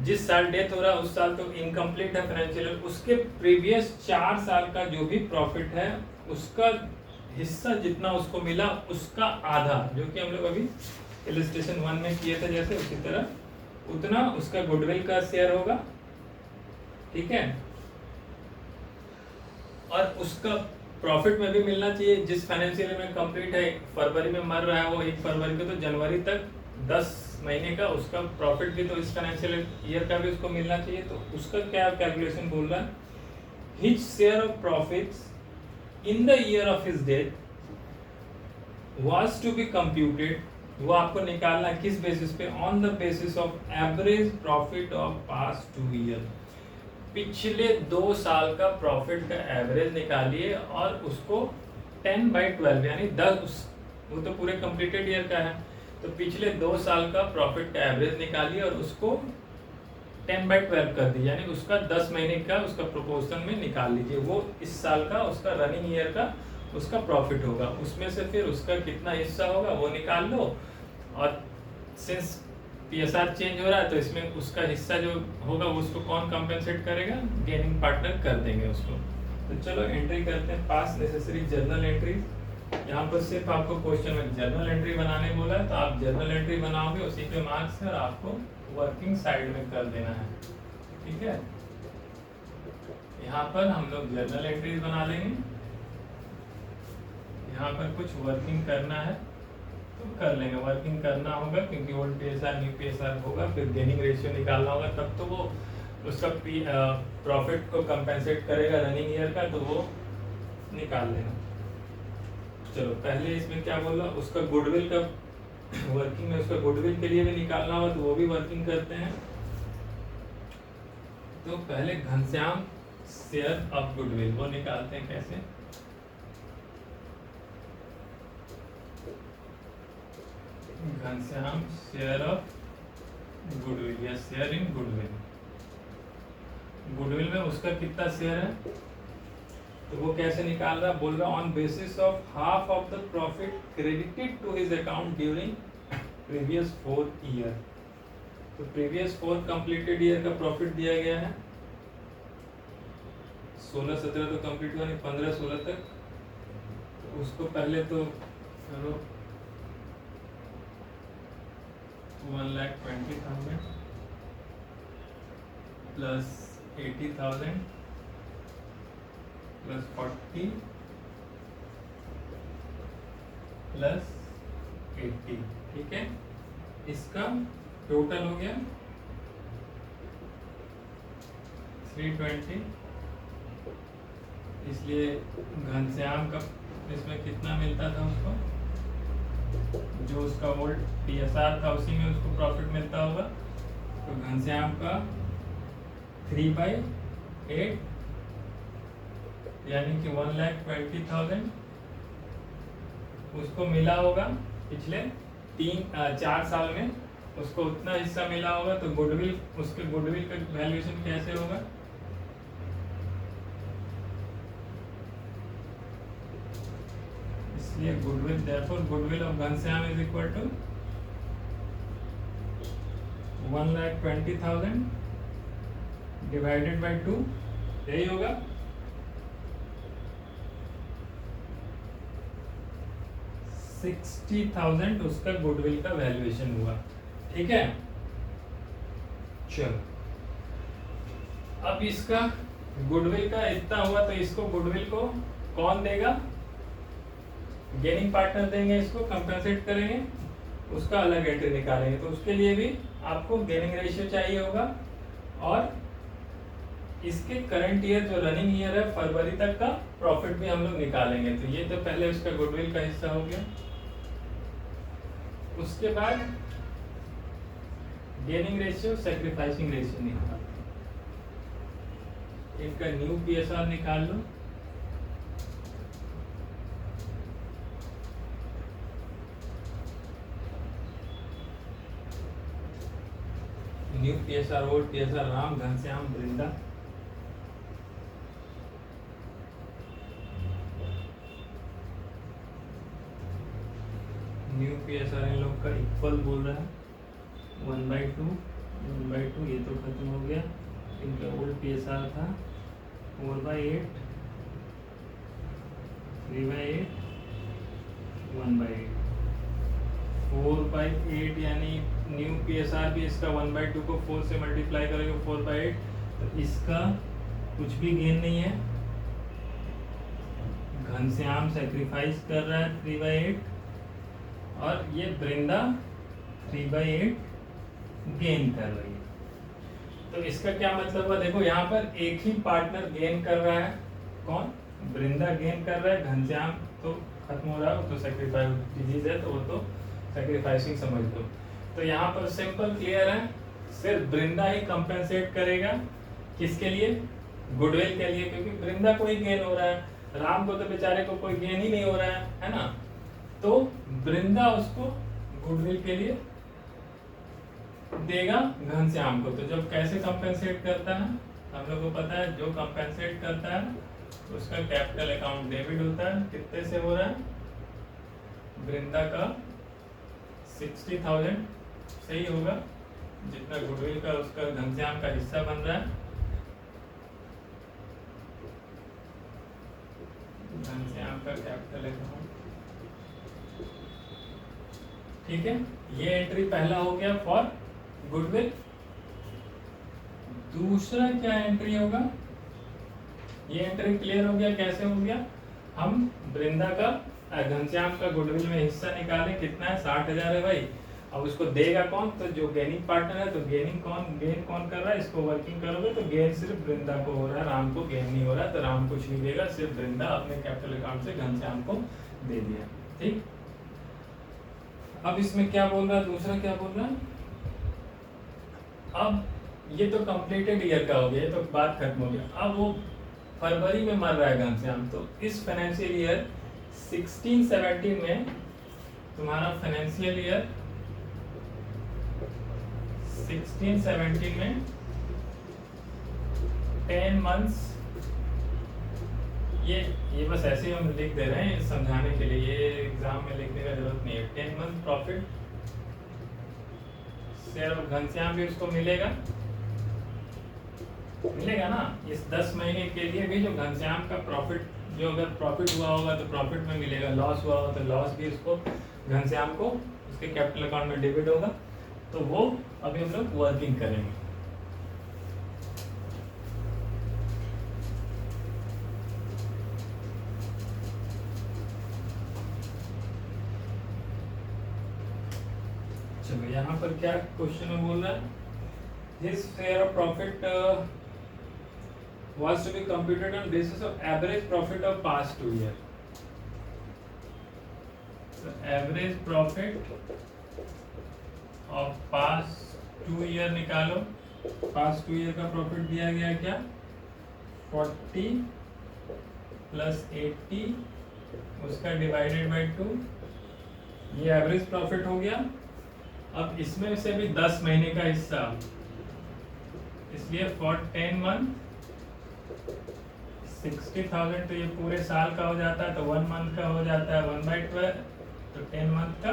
जिस साल डेथ हो रहा है उस साल तो इनकम्प्लीट है फाइनेंशियल, उसके प्रीवियस 4 साल का जो भी प्रॉफिट है उसका हिस्सा जितना उसको मिला उसका आधा, जो कि हम लोग अभी इलस्ट्रेशन 1 में किए थे जैसे, उसी तरह उतना उसका गुडविल का शेयर होगा, ठीक है। और उसका प्रॉफिट में भी मिलना चाहिए, जिस फाइनेंशियल में कंप्लीट है, फरवरी में मर रहा है वो 1 फरवरी को, तो जनवरी तक 10 महीने का उसका प्रॉफिट भी तो इस फाइनेंशियल ईयर का भी उसको मिलना चाहिए। तो उसका क्या कैलकुलेशन बोल रहा है, his share of profits in the year of his death was to be computed, वो आपको निकालना किस बेसिस पे, on the basis of average profit of past 2 year. पिछले 2 साल का प्रॉफिट का एवरेज निकालिए और उसको 10/12 यानी 10, वो तो पूरे कंप्लीटेड ईयर का है, तो पिछले 2 साल का प्रॉफिट का एवरेज निकालिए और उसको 10/12 कर दीजिए, यानी उसका 10 महीने का उसका प्रोपोर्शन में निकाल लीजिए। वो इस साल का उसका रनिंग ईयर का उसका प्रॉफिट होगा, उसमें से फिर उसका कितना हिस्सा होगा वो निकाल लो, और सिंस PSR चेंज हो रहा है तो इसमें उसका हिस्सा जो होगा वो उसको कौन कंपेंसेट करेगा, गेनिंग पार्टनर कर देंगे उसको। तो चलो एंट्री करते हैं, पास नेसेसरी जर्नल एंट्री। यहाँ पर सिर्फ आपको क्वेश्चन में जर्नल एंट्री बनाने बोला है, तो आप जर्नल एंट्री बनाओगे, उसी पे मार्क्स है और आपको वर्किंग साइड में कर देना है, ठीक है। यहाँ पर हम लोग जर्नल एंट्रीज बना लेंगे, यहाँ पर कुछ वर्किंग करना है तो कर लेंगे, वर्किंग करना होगा क्योंकि ओल्ड PSR न्यू PSR होगा, फिर गेनिंग रेशियो निकालना होगा, तब तो वो उसका प्रॉफिट को कंपेंसेट करेगा रनिंग ईयर का, तो वो निकाल लेना। चलो पहले इसमें क्या बोला, उसका गुडविल का वर्किंग में, उसका गुडविल के लिए भी निकालना हो तो वो भी वर्किंग करते हैं। तो पहले घनश्याम शेयर ऑफ गुडविल वो निकालते हैं कैसे। घनश्याम शेयर ऑफ गुडविल या शेयर इन गुडविल, गुडविल में उसका कितना शेयर है, तो वो कैसे निकाल रहा, बोल रहा on basis of half of the profit credited to his account during previous 4 year. तो प्रीवियस 4 कंप्लीटेड ईयर का प्रॉफिट दिया गया है, 16-17 तो कंप्लीट हुआ नहीं, 15-16 तक। तो उसको पहले तो करो 1,20,000 प्लस 80,000 प्लस 40 प्लस 80, ठीक है। इसका टोटल हो गया 320। इसलिए घनश्याम का इसमें कितना मिलता था उसको, जो उसका ओल्ड PSR था उसी में उसको प्रॉफिट मिलता होगा। तो घनश्याम का 3/8 यानी कि 1,20,000 उसको मिला होगा पिछले 4 साल में, उसको उतना हिस्सा मिला होगा। तो गुडविल, उसके गुडविल का वैल्यूएशन कैसे होगा, इसलिए goodwill, therefore goodwill of Ghanshyam is equal to 1,20,000 divided by 2, यही होगा। $60,000 उसका गुडविल का वैल्यूएशन हुआ, ठीक है। चलो अब इसका गुडविल का इतना हुआ, तो इसको गुडविल को कौन देगा, गेनिंग पार्टनर देंगे, इसको कंपेंसेट करेंगे, उसका अलग एंट्री निकालेंगे। तो उसके लिए भी आपको गेनिंग रेशियो चाहिए होगा, और इसके करंट ईयर जो रनिंग ईयर है फरवरी तक का प्रॉफिट भी हम लोग निकालेंगे। तो ये तो पहले उसका गुडविल का हिस्सा हो गया। उसके बाद गेनिंग रेशियो, सैक्रिफाइसिंग रेशियो निकाल, इनका न्यू PSR निकाल लो। New PSR, old PSR, Ram, Ghanshyam, Vrinda. New PSR इन लोग का इक्वल बोल रहा है 1/2, ये तो खत्म हो गया। इनका ओल्ड PSR था 4/8, 3/8, 1/8, 4/8 यानी न्यू PSR भी इसका 1/2 को 4 से मल्टीप्लाई करेंगे 4/8, तो इसका कुछ भी गेन नहीं है। घनश्याम सेक्रीफाइस कर रहा है 3/8, और ये वृंदा 3/8 गेन कर रही है। तो इसका क्या मतलब हुआ, देखो यहाँ पर एक ही पार्टनर गेन कर रहा है, कौन, वृंदा गेन कर रहा है, घनश्याम तो खत्म हो रहा है, वो तो सेक्रीफाइस डिजीज है, तो वो तो सेक्रीफाइसिंग समझ लो। तो यहाँ पर सिंपल क्लियर है, सिर्फ वृंदा ही कंपेंसेट करेगा, किसके लिए, गुडविल के लिए, क्योंकि वृंदा को ही गेन हो रहा है, राम को तो बेचारे को कोई गेन ही नहीं हो रहा है ना। तो वृंदा उसको गुडविल के लिए देगा घनश्याम को। तो जब कैसे कंपेंसेट करता है, हम लोग को पता है, जो कंपेंसेट करता है उसका कैपिटल अकाउंट डेबिट होता है। कितने से हो रहा है, वृंदा का 60,000 सही होगा, जितना गुडविल का उसका घनश्याम का हिस्सा बन रहा है। घनश्याम का कैपिटल अकाउंट, ठीक है। ये एंट्री पहला हो गया फॉर गुडविल। दूसरा क्या एंट्री होगा, ये एंट्री क्लियर हो गया, कैसे हो गया, हम वृंदा का घनश्याम का गुडविल में हिस्सा निकाले, कितना है 60,000 है भाई,
अब उसको देगा कौन, तो जो गेनिंग पार्टनर है, तो गेन कौन कर रहा है, इसको वर्किंग करोगे तो गेन सिर्फ वृंदा को हो रहा है, राम को गेन नहीं हो रहा, तो राम कुछ नहीं देगा, सिर्फ वृंदा अपने कैपिटल अकाउंट से घनश्याम को दे दिया। ठीक, अब इसमें क्या बोल रहा है, दूसरा क्या बोल रहा है, अब ये तो कंप्लीटेड ईयर का हो गया, ये तो बात खत्म हो गया। अब वो फरवरी में मर रहा है घनश्याम, तो इस फाइनेंशियल ईयर 16-17 में तुम्हारा फाइनेंशियल ईयर 16-17 में 10 मंथ्स, ये बस ऐसे ही हम लिख दे रहे हैं समझाने के लिए, ये एग्जाम में लिखने का जरूरत नहीं है। 10 month profit share of Ghanshyam भी उसको मिलेगा ना, इस 10 महीने के लिए भी जो घनश्याम का प्रॉफिट, जो अगर प्रॉफिट हुआ होगा तो प्रॉफिट में मिलेगा, लॉस हुआ होगा तो लॉस भी उसको घनश्याम को उसके कैपिटल अकाउंट में डेबिट होगा। तो वो अभी हम लोग वर्किंग करेंगे। चलो यहाँ पर क्या क्वेश्चन में बोल रहा है, his share of profit was to be computed on basis of average profit of past 2 years. So average profit of past 2 year निकालो, past 2 year का प्रॉफिट दिया गया क्या, 40 प्लस 80 उसका डिवाइडेड बाई 2, ये एवरेज प्रॉफिट हो गया। अब इसमें से भी 10 महीने का हिस्सा, इसलिए फॉर 10 मंथ 60,000, तो ये पूरे साल का हो जाता है, तो 1 मंथ का हो जाता है 1/12, तो 10 मंथ का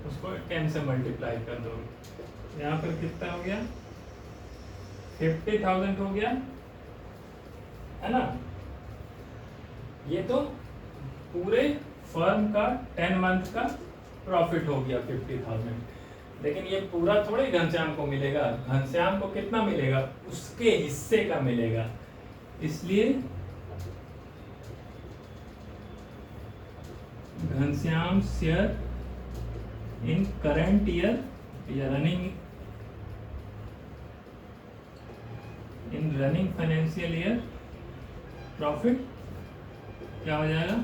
उसको 10 से मल्टीप्लाई कर दोगे, यहाँ पर कितना हो गया, 50,000 हो गया, है ना। ये तो पूरे फर्म का 10 मंथ का प्रॉफिट हो गया 50,000, लेकिन ये पूरा थोड़ी घनश्याम को मिलेगा, घनश्याम को कितना मिलेगा, उसके हिस्से का मिलेगा, इसलिए Ghanshyam share in current year या रनिंग फाइनेंशियल ईयर प्रॉफिट क्या हो जाएगा,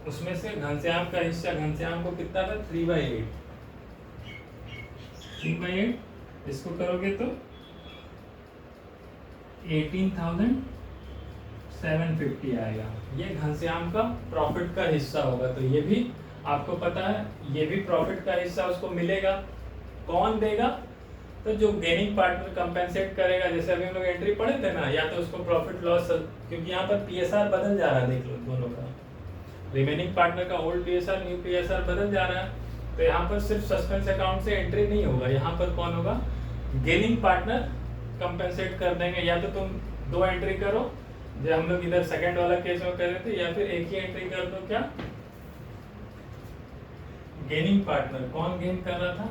उसमें से घनश्याम का हिस्सा, घनश्याम को कितना था 3/8, इसको करोगे तो 18,750 आएगा, ये घनश्याम का प्रॉफिट का हिस्सा होगा। तो ये भी आपको पता है, ये भी प्रॉफिट का हिस्सा उसको मिलेगा, कौन देगा, तो जो गेनिंग पार्टनर कंपेंसेट करेगा, जैसे अभी हम लोग एंट्री पढ़े थे ना, या तो उसको प्रॉफिट लॉस, क्योंकि यहाँ पर पीएसआर बदल जा रहा है, देख लो दोनों का, रिमेनिंग पार्टनर का ओल्ड पीएसआर न्यू पीएसआर बदल जा रहा है, तो यहाँ पर सिर्फ सस्पेंस अकाउंट से एंट्री नहीं होगा, यहाँ पर कौन होगा, गेनिंग पार्टनर कंपेंसेट कर देंगे, या तो तुम 2 एंट्री करो जो हम लोग इधर सेकंड वाला केस में कर रहे थे, या फिर एक ही एंट्री कर दो, क्या गेनिंग पार्टनर, कौन गेन कर रहा था,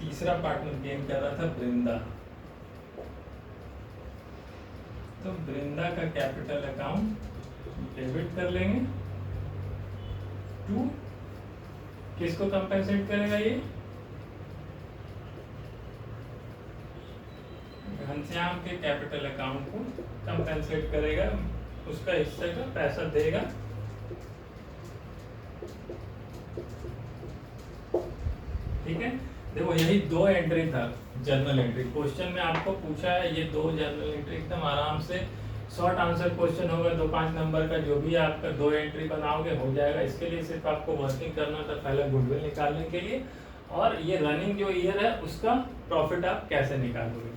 तीसरा पार्टनर गेन कर रहा था वृंदा, तो वृंदा का कैपिटल अकाउंट डेबिट कर लेंगे, 2 किसको कंपेंसेट करेगा, ये घनश्याम के कैपिटल अकाउंट को कंपेंसेट करेगा, उसका हिस्से का पैसा देगा। ठीक है, देखो यही 2 एंट्री था जर्नल एंट्री, क्वेश्चन में आपको पूछा है ये 2 जर्नल एंट्री, एकदम आराम से शॉर्ट आंसर क्वेश्चन होगा, 2-5 नंबर का, जो भी आपका 2 एंट्री बनाओगे हो जाएगा। इसके लिए सिर्फ आपको वर्किंग करना था पहले गुडविल निकालने के लिए, और ये रनिंग जो ईयर है उसका प्रॉफिट आप कैसे निकालोगे,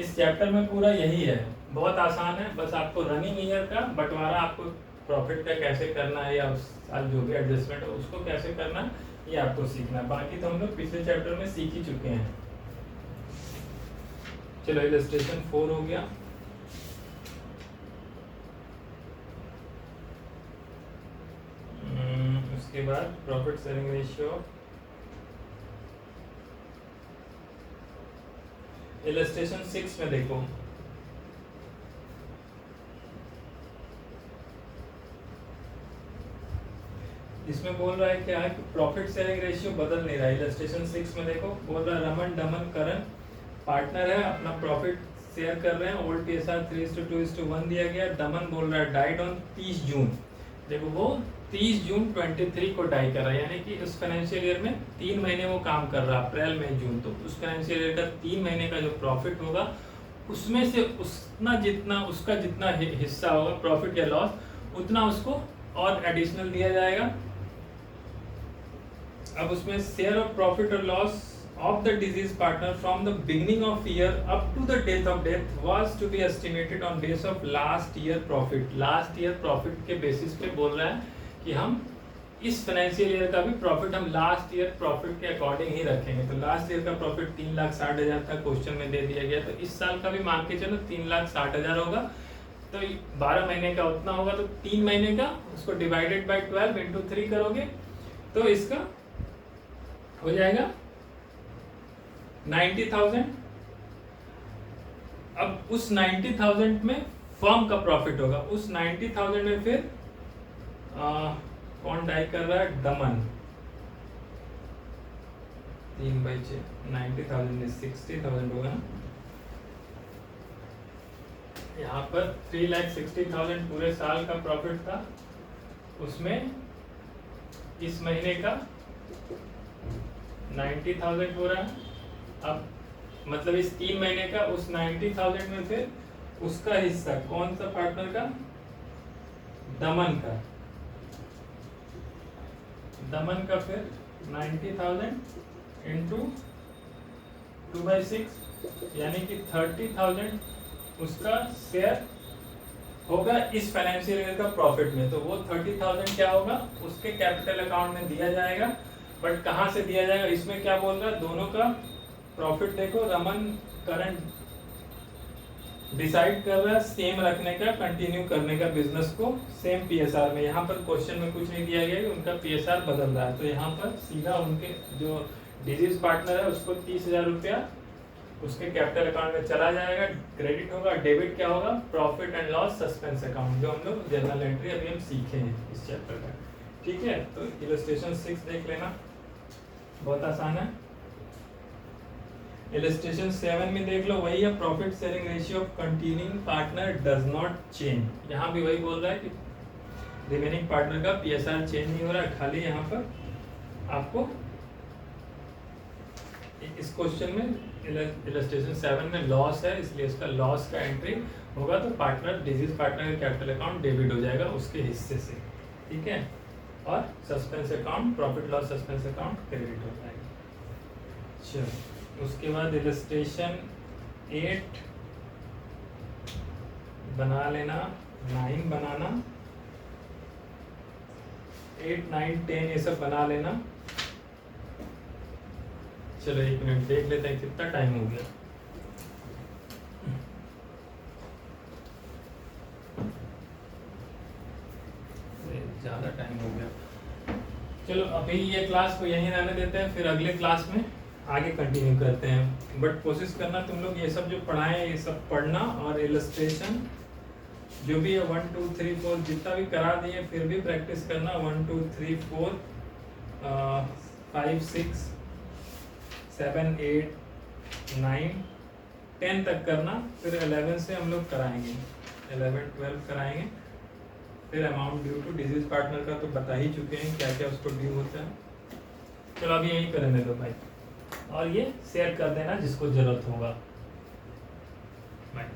इस चैप्टर में पूरा यही है, बहुत आसान है, बस आपको रनिंग ईयर का बंटवारा, आपको प्रॉफिट का कैसे करना है, या उस साल जो भी एडजस्टमेंट है उसको कैसे करना है, ये आपको सीखना है, बाकी तो हम लोग पिछले चैप्टर में सीख ही चुके हैं। चलो इलस्ट्रेशन 4 हो गया, उसके बाद प्रॉफिट शेयरिंग रेशियो, इलस्ट्रेशन 6 में देखो,
इसमें बोल रहा है क्या है कि प्रॉफिट शेयरिंग रेशियो बदल नहीं रहा है। इलस्ट्रेशन 6 में देखो बोल रहा है रमन दमन करण पार्टनर है, अपना प्रॉफिट शेयर कर रहे हैं। ओल्ड पीएसआर 3:2:1 दिया गया। दमन बोल रहा है डाइड ऑन 30 जून। देखो वो 30 जून 23 को डाई कर रहा है, यानी कि उस फाइनेंशियल ईयर में 3 महीने वो काम कर रहा है, अप्रैल मई जून। तो उस फाइनेंशियल ईयर का 3 महीने का जो प्रॉफिट होगा उसमें से उसका जितना हिस्सा होगा प्रॉफिट या लॉस, उतना उसको और एडिशनल दिया जाएगा। अब उसमें शेयर ऑफ प्रॉफिट और loss of the deceased partner from the beginning of year up to the date of death was to be estimated on base of last year profit। last year profit के basis पे बोल रहा है कि हम इस financial year का भी प्रॉफिट हम लास्ट ईयर प्रॉफिट के अकॉर्डिंग ही रखेंगे। तो लास्ट ईयर का प्रॉफिट 3,60,000 था, क्वेश्चन में दे दिया गया। तो इस साल का भी मान के चलो 3,60,000 होगा। तो 12 महीने का उतना होगा, तो 3 महीने का उसको डिवाइडेड बाय 12 इंटू 3 करोगे तो इसका हो जाएगा 90,000। अब उस 90,000 में फर्म का प्रॉफिट होगा। उस 90,000 में फिर कौन डाई कर रहा है? दमन। 3/6 90,000 में 60,000 होगा ना। यहाँ पर 3,60,000 पूरे साल का प्रॉफिट था, उसमें इस महीने का 90,000 हो रहा है। अब मतलब इस 3 महीने का उस 90,000 में फिर उसका हिस्सा कौन सा पार्टनर का? दमन का। दमन का फिर 90,000 इंटू 2/6 यानी कि 30,000 उसका शेयर होगा इस फाइनेंशियल ईयर का प्रॉफिट में। तो वो 30,000 क्या होगा? उसके कैपिटल अकाउंट में दिया जाएगा। बट कहाँ से दिया जाएगा? इसमें क्या बोल रहा है? दोनों का प्रॉफिट देखो, रमन करंट डिसाइड कर रहा है सेम रखने का, कंटिन्यू करने का बिजनेस को सेम पीएसआर में। यहाँ पर क्वेश्चन में कुछ नहीं दिया गया कि उनका पीएसआर बदल रहा है। तो यहाँ पर सीधा उनके जो डिजीज पार्टनर है उसको 30,000 रुपया उसके कैपिटल अकाउंट में चला जाएगा, क्रेडिट होगा। डेबिट क्या होगा? Profit and loss suspense account, जो हम लोग जर्नल एंट्री अभी हम सीखे हैं इस चैप्टर का। ठीक है, तो इलस्ट्रेशन 6 देख लेना, बहुत आसान है। इलस्ट्रेशन 7 में देख लो, वही है, profit sharing ratio of continuing partner does not change. यहाँ भी वही बोल रहा है कि रिमेनिंग पार्टनर का पीएसआर चेंज नहीं हो रहा है, खाली यहाँ पर आपको इस क्वेश्चन में इलस्ट्रेशन 7 में लॉस है, इसलिए इसका लॉस का एंट्री होगा तो पार्टनर डिजीज पार्टनर का कैपिटल अकाउंट डेबिट हो जाएगा उसके हिस्से से। ठीक है, और suspense account profit loss suspense account credit हो जाएगा। चलो उसके बाद इलस्ट्रेशन 8 बना लेना, 9 बनाना, 8, 9, 10 ये सब बना लेना। चलो 1 मिनट देख लेते हैं कितना टाइम हो गया। ज़्यादा टाइम हो गया। चलो अभी ये क्लास को यहीं रहने देते हैं, फिर अगले क्लास में आगे कंटिन्यू करते हैं। बट कोशिश करना तुम लोग ये सब जो पढ़ाएं ये सब पढ़ना, और इलस्ट्रेशन जो भी है 1, 2, 3, 4 जितना भी करा दिए फिर भी प्रैक्टिस करना। 1, 2, 3, 4, 5, 6, 7, 8, 9, 10 तक करना। फिर 11 से हम लोग कराएंगे, 11, 12 कराएंगे। फिर amount due to deceased partner का तो बता ही चुके हैं क्या क्या उसको ड्यू होता है। चलो अभी यहीं पर रहने दो भाई, और ये शेयर कर देना जिसको जरूरत होगा। बाय।